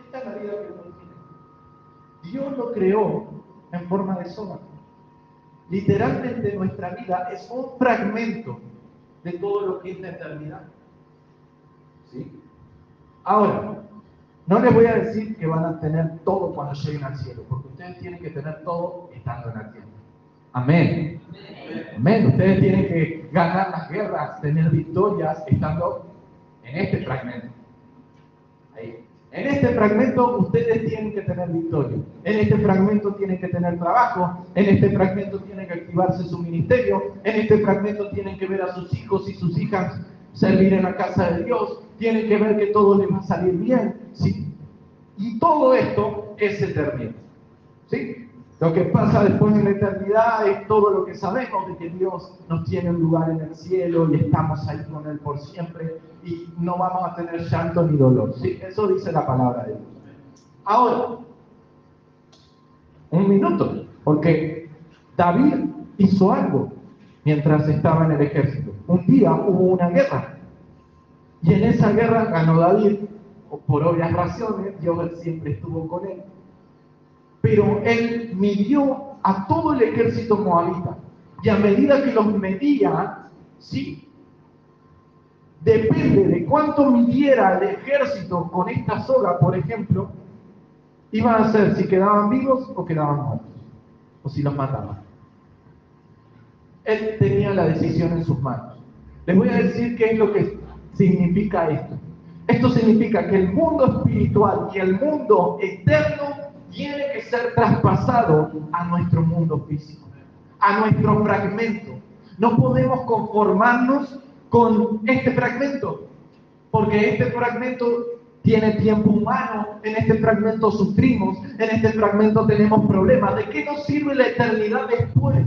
Esta es la vida que uno tiene. Dios lo creó en forma de sola. Literalmente nuestra vida es un fragmento de todo lo que es la eternidad. ¿Sí? Ahora, no les voy a decir que van a tener todo cuando lleguen al cielo, porque ustedes tienen que tener todo estando en la tierra. Amén. Amén. Ustedes tienen que ganar las guerras, tener victorias estando en este fragmento. Ahí. En este fragmento ustedes tienen que tener victoria. En este fragmento tienen que tener trabajo. En este fragmento tienen que activarse su ministerio. En este fragmento tienen que ver a sus hijos y sus hijas servir en la casa de Dios. Tienen que ver que todo les va a salir bien. ¿Sí? Y todo esto es eternidad. ¿Sí? Lo que pasa después de la eternidad es todo lo que sabemos de que Dios nos tiene un lugar en el cielo y estamos ahí con Él por siempre y no vamos a tener llanto ni dolor. ¿Sí? Eso dice la palabra de Dios. Ahora, un minuto, porque David hizo algo mientras estaba en el ejército. Un día hubo una guerra y en esa guerra ganó David, por obvias razones, Dios siempre estuvo con él. Pero él midió a todo el ejército moabita. Y a medida que los medía, ¿sí? Depende de cuánto midiera el ejército con esta soga, por ejemplo, iban a ser si quedaban vivos o quedaban muertos, o si los mataban. Él tenía la decisión en sus manos. Les voy a decir qué es lo que significa esto. Esto significa que el mundo espiritual y el mundo eterno tiene que ser traspasado a nuestro mundo físico, a nuestro fragmento. No podemos conformarnos con este fragmento, porque este fragmento tiene tiempo humano, en este fragmento sufrimos, en este fragmento tenemos problemas. ¿De qué nos sirve la eternidad después?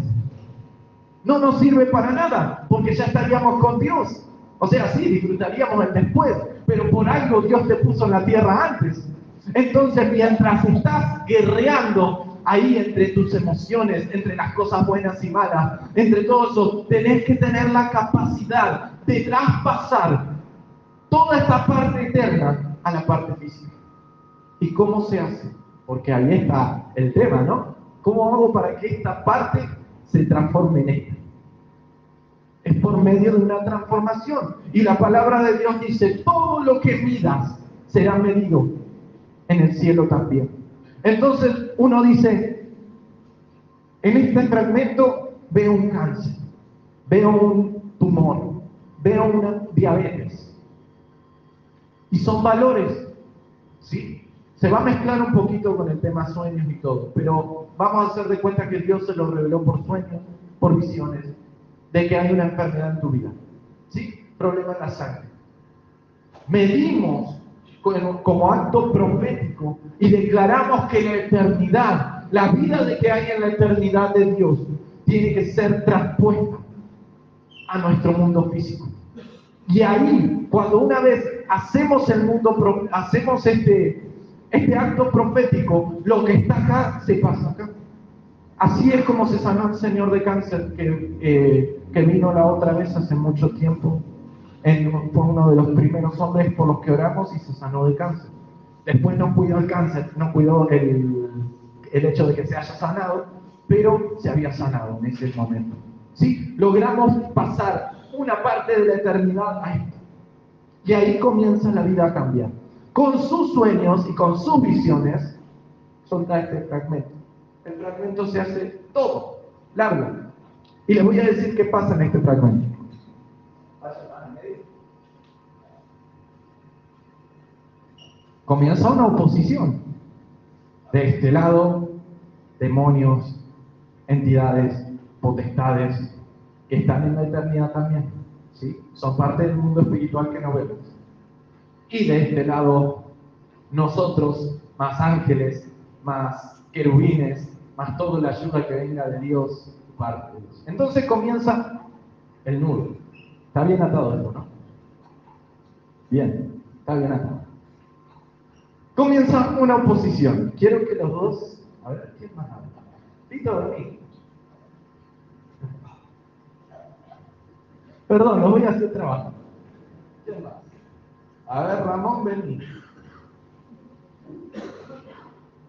No nos sirve para nada, porque ya estaríamos con Dios. O sea, sí, disfrutaríamos el después, pero por algo Dios te puso en la tierra antes. Entonces, mientras estás guerreando ahí entre tus emociones, entre las cosas buenas y malas, entre todo eso, tenés que tener la capacidad de traspasar toda esta parte eterna a la parte física. ¿Y cómo se hace? Porque ahí está el tema, ¿no? ¿Cómo hago para que esta parte se transforme en esta? Es por medio de una transformación. Y la palabra de Dios dice, todo lo que midas será medido en el cielo también. Entonces uno dice, en este fragmento veo un cáncer, veo un tumor, veo una diabetes. Y son valores, ¿sí? Se va a mezclar un poquito con el tema sueños y todo, pero vamos a hacer de cuenta que Dios se lo reveló por sueños, por visiones, de que hay una enfermedad en tu vida, ¿sí? Problema en la sangre. Medimos como acto profético y declaramos que la eternidad, la vida de que hay en la eternidad de Dios, tiene que ser traspuesta a nuestro mundo físico. Y ahí, cuando una vez hacemos hacemos este acto profético, lo que está acá se pasa acá. Así es como se sanó el señor de cáncer que vino la otra vez hace mucho tiempo. Fue uno de los primeros hombres por los que oramos y se sanó de cáncer. Después no cuidó el cáncer, no cuidó el hecho de que se haya sanado, pero se había sanado en ese momento. ¿Sí? Logramos pasar una parte de la eternidad a esto. Y ahí comienza la vida a cambiar. Con sus sueños y con sus visiones, solta este fragmento. El fragmento se hace todo, largo. Y les voy a decir qué pasa en este fragmento. Comienza una oposición. De este lado, demonios, entidades, potestades, que están en la eternidad también. ¿Sí? Son parte del mundo espiritual que no vemos. Y de este lado, nosotros, más ángeles, más querubines, más toda la ayuda que venga de Dios, parte de Dios. Entonces comienza el nudo. Está bien atado esto, ¿no? Bien, está bien atado. Comienza una oposición. Quiero que los dos... A ver, ¿quién más habla? Tito, dormí. Perdón, lo voy a hacer trabajo. ¿Quién más? A ver, Ramón, vení.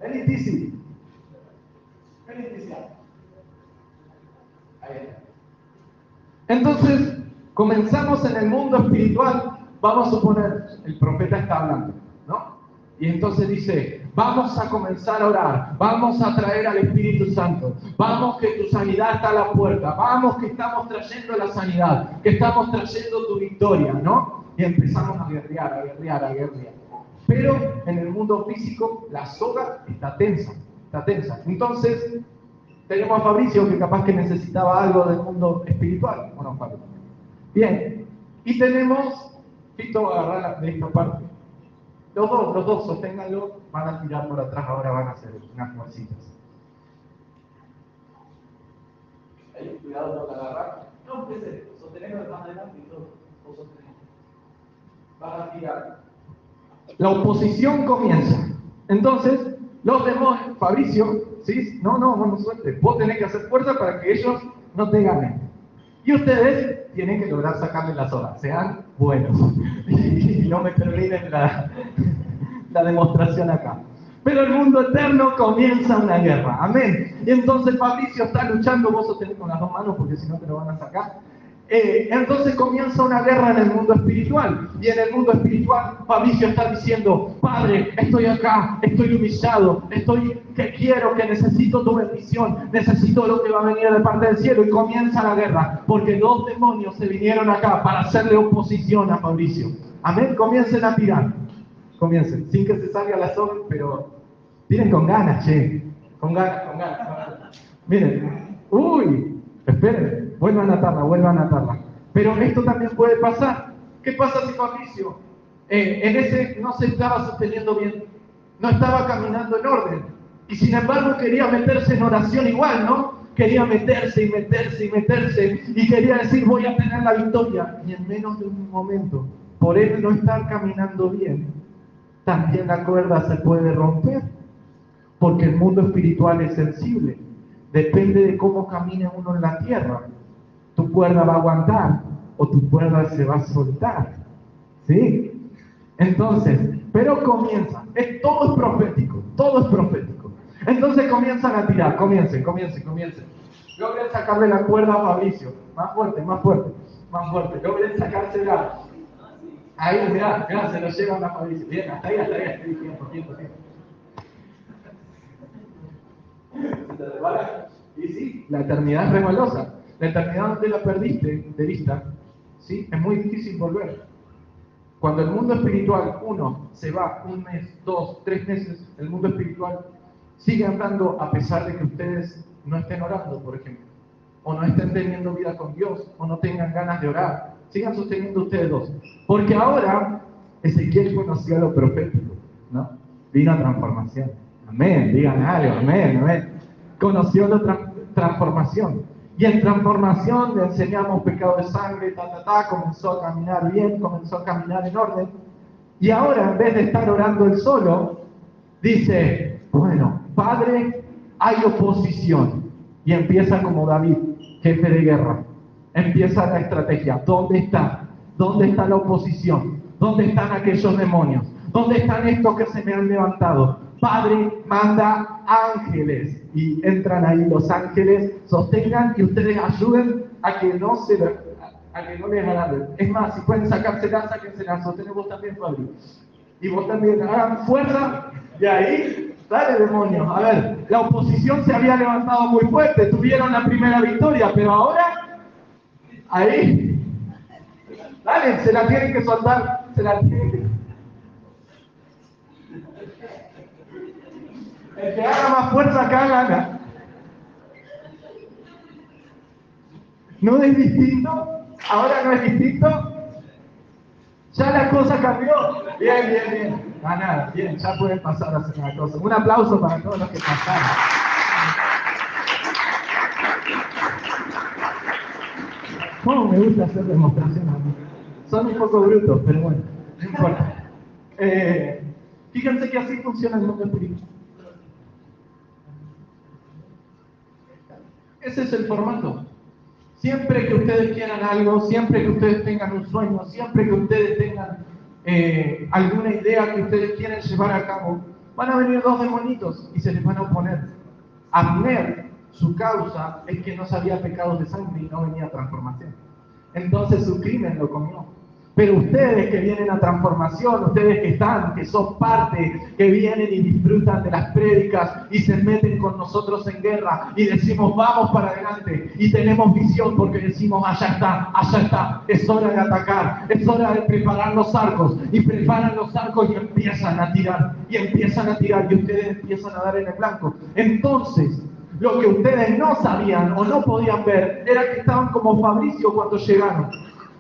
Vení, Tizi. Vení, Tizi. Ahí está. Entonces, comenzamos en el mundo espiritual. Vamos a suponer, el profeta está hablando, ¿no? Y entonces dice, vamos a comenzar a orar, vamos a traer al Espíritu Santo, vamos que tu sanidad está a la puerta, vamos que estamos trayendo la sanidad, que estamos trayendo tu victoria, ¿no? Y empezamos a guerrear, a guerrear, a guerrear. Pero en el mundo físico la soga está tensa, está tensa. Entonces, tenemos a Fabricio que capaz que necesitaba algo del mundo espiritual, ¿o no, Fabricio? Bien, y tenemos, Tito, agarrar de esta parte. Los dos, sosténganlo, van a tirar por atrás, ahora van a hacer unas bolsitas. Ahí, cuidado con la agarrar. No, empecé, sostenerlo de más adelante y todo. Van a tirar. La oposición comienza. Entonces, los demonios, Fabricio, ¿sí? No suerte. Vos tenés que hacer fuerza para que ellos no te ganen. Y ustedes tienen que lograr sacarle las horas, sean buenos. Y no me terminen la demostración acá. Pero el mundo eterno comienza una guerra. Amén. Y entonces Fabricio está luchando, vos sostenés con las dos manos porque si no te lo van a sacar. Entonces comienza una guerra en el mundo espiritual. Y en el mundo espiritual Fabricio está diciendo, Padre, estoy acá, estoy humillado, que quiero, que necesito tu bendición, necesito lo que va a venir de parte del cielo. Y comienza la guerra, porque dos demonios se vinieron acá para hacerle oposición a Fabricio. Amén, comiencen a tirar. Comiencen, sin que se salga la soga, pero tiren con ganas, che. Con ganas. Miren, esperen, vuelvan a atarla. Pero esto también puede pasar. ¿Qué pasa si Fabricio en ese no se estaba sosteniendo bien? No estaba caminando en orden. Y sin embargo quería meterse en oración igual, ¿no? Quería meterse. Y quería decir, voy a tener la victoria. Y en menos de un momento, por él no estar caminando bien, también la cuerda se puede romper. Porque el mundo espiritual es sensible. Depende de cómo camine uno en la tierra. Tu cuerda va a aguantar o tu cuerda se va a soltar. ¿Sí? Entonces, pero comienza. Todo es profético. Entonces comienzan a tirar. Comiencen. Logren sacarle la cuerda a Fabricio. Más fuerte. Logren sacársela. Ahí, mirá, se lo llevan a Fabricio. Bien, hasta ahí, estoy tiempo. Y sí, la eternidad es resbalosa. La eternidad donde la perdiste de vista, ¿sí? Es muy difícil volver. Cuando el mundo espiritual, uno se va 1 mes, 2, 3 meses, el mundo espiritual sigue andando a pesar de que ustedes no estén orando, por ejemplo, o no estén teniendo vida con Dios, o no tengan ganas de orar. Sigan sosteniendo ustedes dos. Porque ahora Ezequiel conoció lo profético, ¿no? Vino a transformación. Amén, digan algo, amén. Conoció la transformación. Y en transformación le enseñamos pecado de sangre, comenzó a caminar bien, comenzó a caminar en orden. Y ahora, en vez de estar orando él solo, dice, bueno, Padre, hay oposición. Y empieza como David, jefe de guerra. Empieza la estrategia. ¿Dónde está? ¿Dónde está la oposición? ¿Dónde están aquellos demonios? ¿Dónde están estos que se me han levantado? Padre, manda ángeles. y entran ahí los ángeles, sostengan y ustedes ayuden a que no les agarren. Es más, si pueden sacárselas, sáquenselas, sostengan vos también, Fabio. Y vos también, hagan fuerza, y ahí, dale demonios. A ver, la oposición se había levantado muy fuerte, tuvieron la primera victoria, pero ahora, ahí, dale, se la tienen que soltar, se la tienen que... El que haga más fuerza acá gana. ¿No es distinto? ¿Ahora no es distinto? Ya la cosa cambió. Bien. Nada, bien, ya pueden pasar a hacer una cosa. Un aplauso para todos los que pasaron. ¿Cómo me gusta hacer demostraciones? Son un poco brutos, pero bueno, no importa. Fíjense que así funciona el mundo espiritual. Ese es el formato. Siempre que ustedes quieran algo, siempre que ustedes tengan un sueño, siempre que ustedes tengan alguna idea que ustedes quieren llevar a cabo, van a venir dos demonitos y se les van a oponer. Abner, su causa es que no sabía pecados de sangre y no venía a transformación. Entonces su crimen lo comió. Pero ustedes que vienen a transformación, ustedes que están, que son parte, que vienen y disfrutan de las prédicas y se meten con nosotros en guerra y decimos vamos para adelante y tenemos visión porque decimos allá está, es hora de atacar, es hora de preparar los arcos y preparan los arcos y empiezan a tirar y ustedes empiezan a dar en el blanco. Entonces, lo que ustedes no sabían o no podían ver era que estaban como Fabricio cuando llegaron.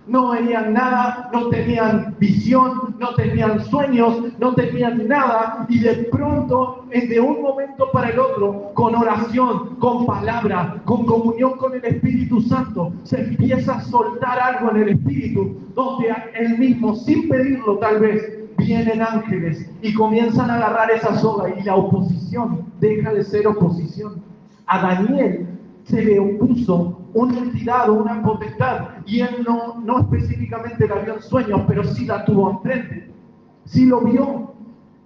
No veían nada, no tenían visión, no tenían sueños, no tenían nada, y de pronto, de un momento para el otro, con oración, con palabra, con comunión con el Espíritu Santo, se empieza a soltar algo en el Espíritu, donde él mismo, sin pedirlo tal vez, vienen ángeles y comienzan a agarrar esa soga y la oposición deja de ser oposición. A Daniel se le opuso una entidad o una potestad y él no específicamente la vio en sueños, pero sí la tuvo enfrente, sí lo vio.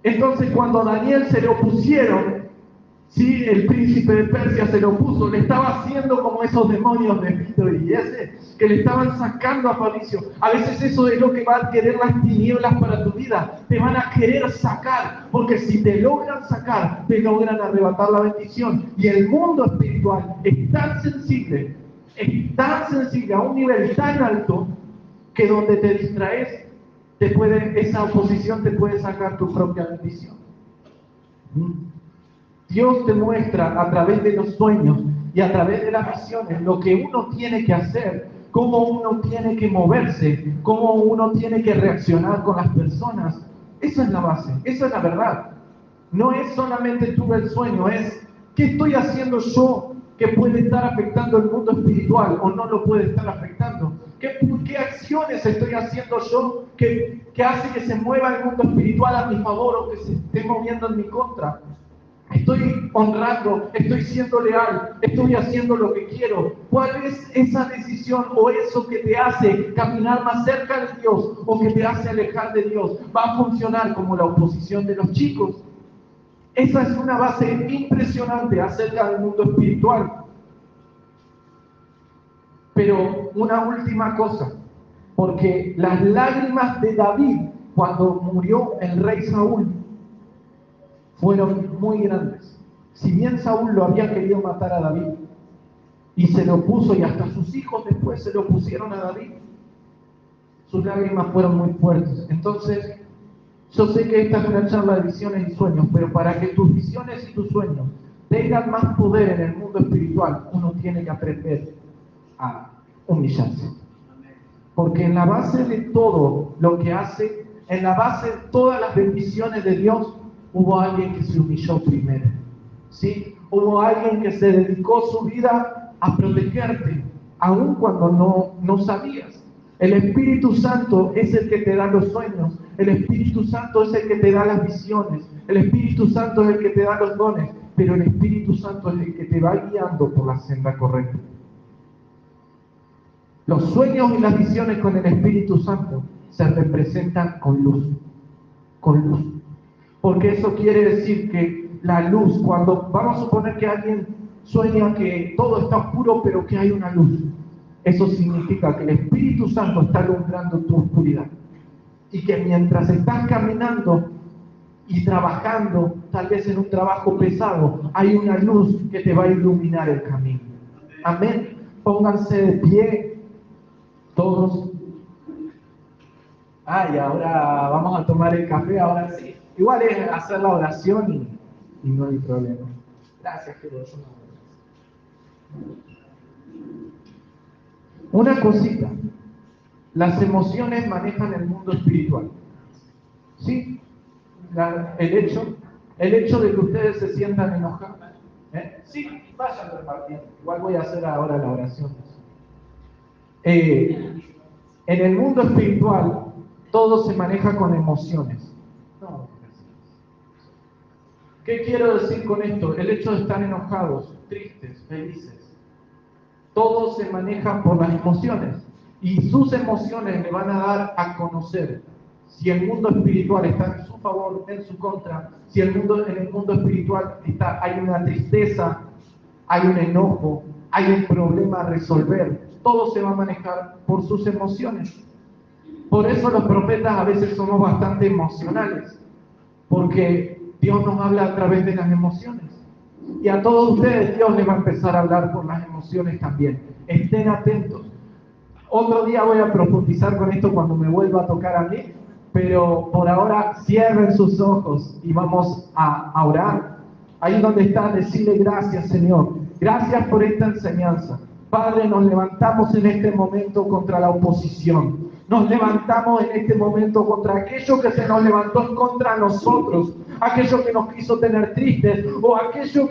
Entonces cuando a Daniel se le opusieron, sí, el príncipe de Persia se le opuso, le estaba haciendo como esos demonios de Vito y ese que le estaban sacando a Fabricio. A veces eso es lo que va a querer las tinieblas para tu vida, te van a querer sacar, porque si te logran sacar, te logran arrebatar la bendición. Y el mundo espiritual es tan sensible, a un nivel tan alto, que donde te distraes, esa oposición te puede sacar tu propia bendición. Dios te muestra a través de los sueños y a través de las visiones lo que uno tiene que hacer, cómo uno tiene que moverse, cómo uno tiene que reaccionar con las personas. Esa es la base, esa es la verdad. No es solamente tuve el sueño, es ¿qué estoy haciendo yo que puede estar afectando el mundo espiritual o no lo puede estar afectando? ¿Qué acciones estoy haciendo yo que hace que se mueva el mundo espiritual a mi favor o que se esté moviendo en mi contra? Estoy honrando, estoy siendo leal, estoy haciendo lo que quiero. ¿Cuál es esa decisión o eso que te hace caminar más cerca de Dios o que te hace alejar de Dios? Va a funcionar como la oposición de los chicos. Esa es una base impresionante acerca del mundo espiritual. Pero una última cosa, porque las lágrimas de David cuando murió el rey Saúl fueron muy grandes. Si bien Saúl lo había querido matar a David y se lo opuso, y hasta sus hijos después se lo opusieron a David, sus lágrimas fueron muy fuertes. Entonces, yo sé que esta es una charla de visiones y sueños, pero para que tus visiones y tus sueños tengan más poder en el mundo espiritual, uno tiene que aprender a humillarse. Porque en la base de todo lo que hace, en la base de todas las bendiciones de Dios, hubo alguien que se humilló primero, ¿sí? Hubo alguien que se dedicó su vida a protegerte, aun cuando no sabías. El Espíritu Santo es el que te da los sueños, el Espíritu Santo es el que te da las visiones, el Espíritu Santo es el que te da los dones, pero el Espíritu Santo es el que te va guiando por la senda correcta. Los sueños y las visiones con el Espíritu Santo se representan con luz, porque eso quiere decir que la luz. Cuando vamos a suponer que alguien sueña que todo está oscuro, pero que hay una luz, eso significa que el Espíritu Santo está alumbrando tu oscuridad. Y que mientras estás caminando y trabajando, tal vez en un trabajo pesado, hay una luz que te va a iluminar el camino. Amén. Pónganse de pie todos. Y ahora vamos a tomar el café, ahora sí. Igual es hacer la oración y no hay problema. Gracias, Jesús. Una cosita. Las emociones manejan el mundo espiritual. ¿Sí? El hecho de que ustedes se sientan enojados. Sí, vayan repartiendo. Igual voy a hacer ahora la oración. En el mundo espiritual, todo se maneja con emociones. No. ¿Qué quiero decir con esto? El hecho de estar enojados, tristes, felices. Todo se maneja por las emociones. Y sus emociones le van a dar a conocer si el mundo espiritual está en su favor, en su contra, si en el mundo espiritual hay una tristeza, hay un enojo, hay un problema a resolver. Todo se va a manejar por sus emociones. Por eso los profetas a veces somos bastante emocionales, porque Dios nos habla a través de las emociones. Y a todos ustedes Dios les va a empezar a hablar por las emociones también. Estén atentos. Otro día voy a profundizar con esto cuando me vuelva a tocar a mí, pero por ahora cierren sus ojos y vamos a orar. Ahí donde está, decirle gracias, Señor. Gracias por esta enseñanza. Padre, nos levantamos en este momento contra la oposición. Nos levantamos en este momento contra aquello que se nos levantó contra nosotros, aquello que nos quiso tener tristes o aquello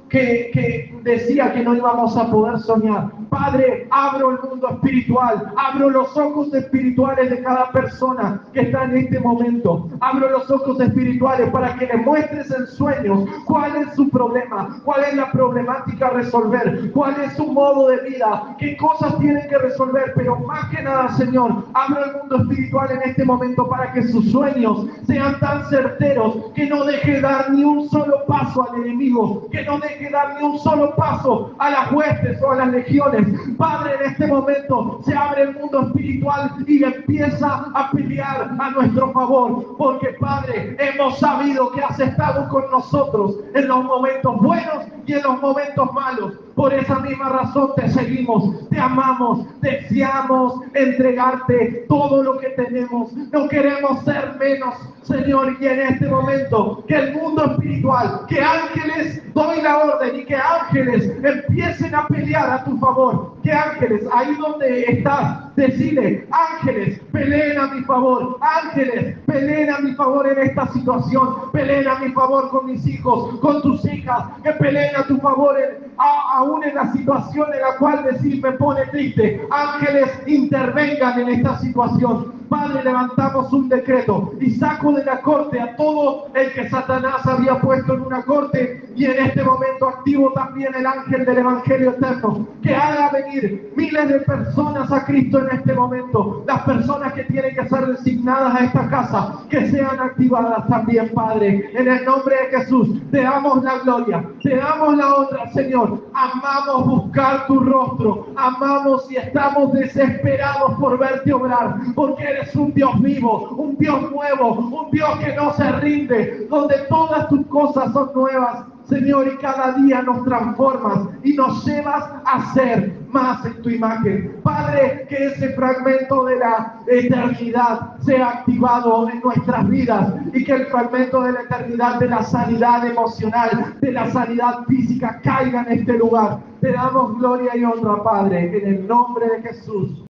que decía que no íbamos a poder soñar. Padre, abro el mundo espiritual, abro los ojos espirituales de cada persona que está en este momento. Abro los ojos espirituales para que le muestres en sueños cuál es su problema, cuál es la problemática a resolver, cuál es su modo de vida, qué cosas tienen que resolver. Pero más que nada, Señor, abro el mundo espiritual en este momento para que sus sueños sean tan certeros que no deje dar ni un solo paso al enemigo, que no deje dar ni un solo paso a las huestes o a las legiones. Padre, en este momento se abre el mundo espiritual y empieza a pelear a nuestro favor, porque Padre, hemos sabido que has estado con nosotros en los momentos buenos y en los momentos malos. Por esa misma razón te seguimos, te amamos, deseamos entregarte todo lo que tenemos. No queremos ser menos, Señor, y en este momento que el mundo espiritual, que ángeles, doy la orden y que ángeles empiecen a pelear a tu favor. Que ángeles, ahí donde estás, decide, ángeles, peleen a mi favor, ángeles, peleen a mi favor en esta situación, peleen a mi favor con mis hijos, con tus hijas, que peleen a tu favor aún en la situación en la cual decir me pone triste. Ángeles, intervengan en esta situación. Padre, levantamos un decreto y saco de la corte a todo el que Satanás había puesto en una corte, y en este momento activo también el ángel del Evangelio eterno que haga venir miles de personas a Cristo en este momento. Las personas que tienen que ser designadas a esta casa, que sean activadas también, Padre, en el nombre de Jesús. Te damos la gloria, te damos la honra, Señor. Amamos buscar tu rostro, amamos y estamos desesperados por verte obrar, porque eres un Dios vivo, un Dios nuevo, un Dios que no se rinde, donde todas tus cosas son nuevas, Señor, y cada día nos transformas y nos llevas a ser más en tu imagen. Padre, que ese fragmento de la eternidad sea activado en nuestras vidas, y que el fragmento de la eternidad, de la sanidad emocional, de la sanidad física, caiga en este lugar. Te damos gloria y honra, Padre, en el nombre de Jesús.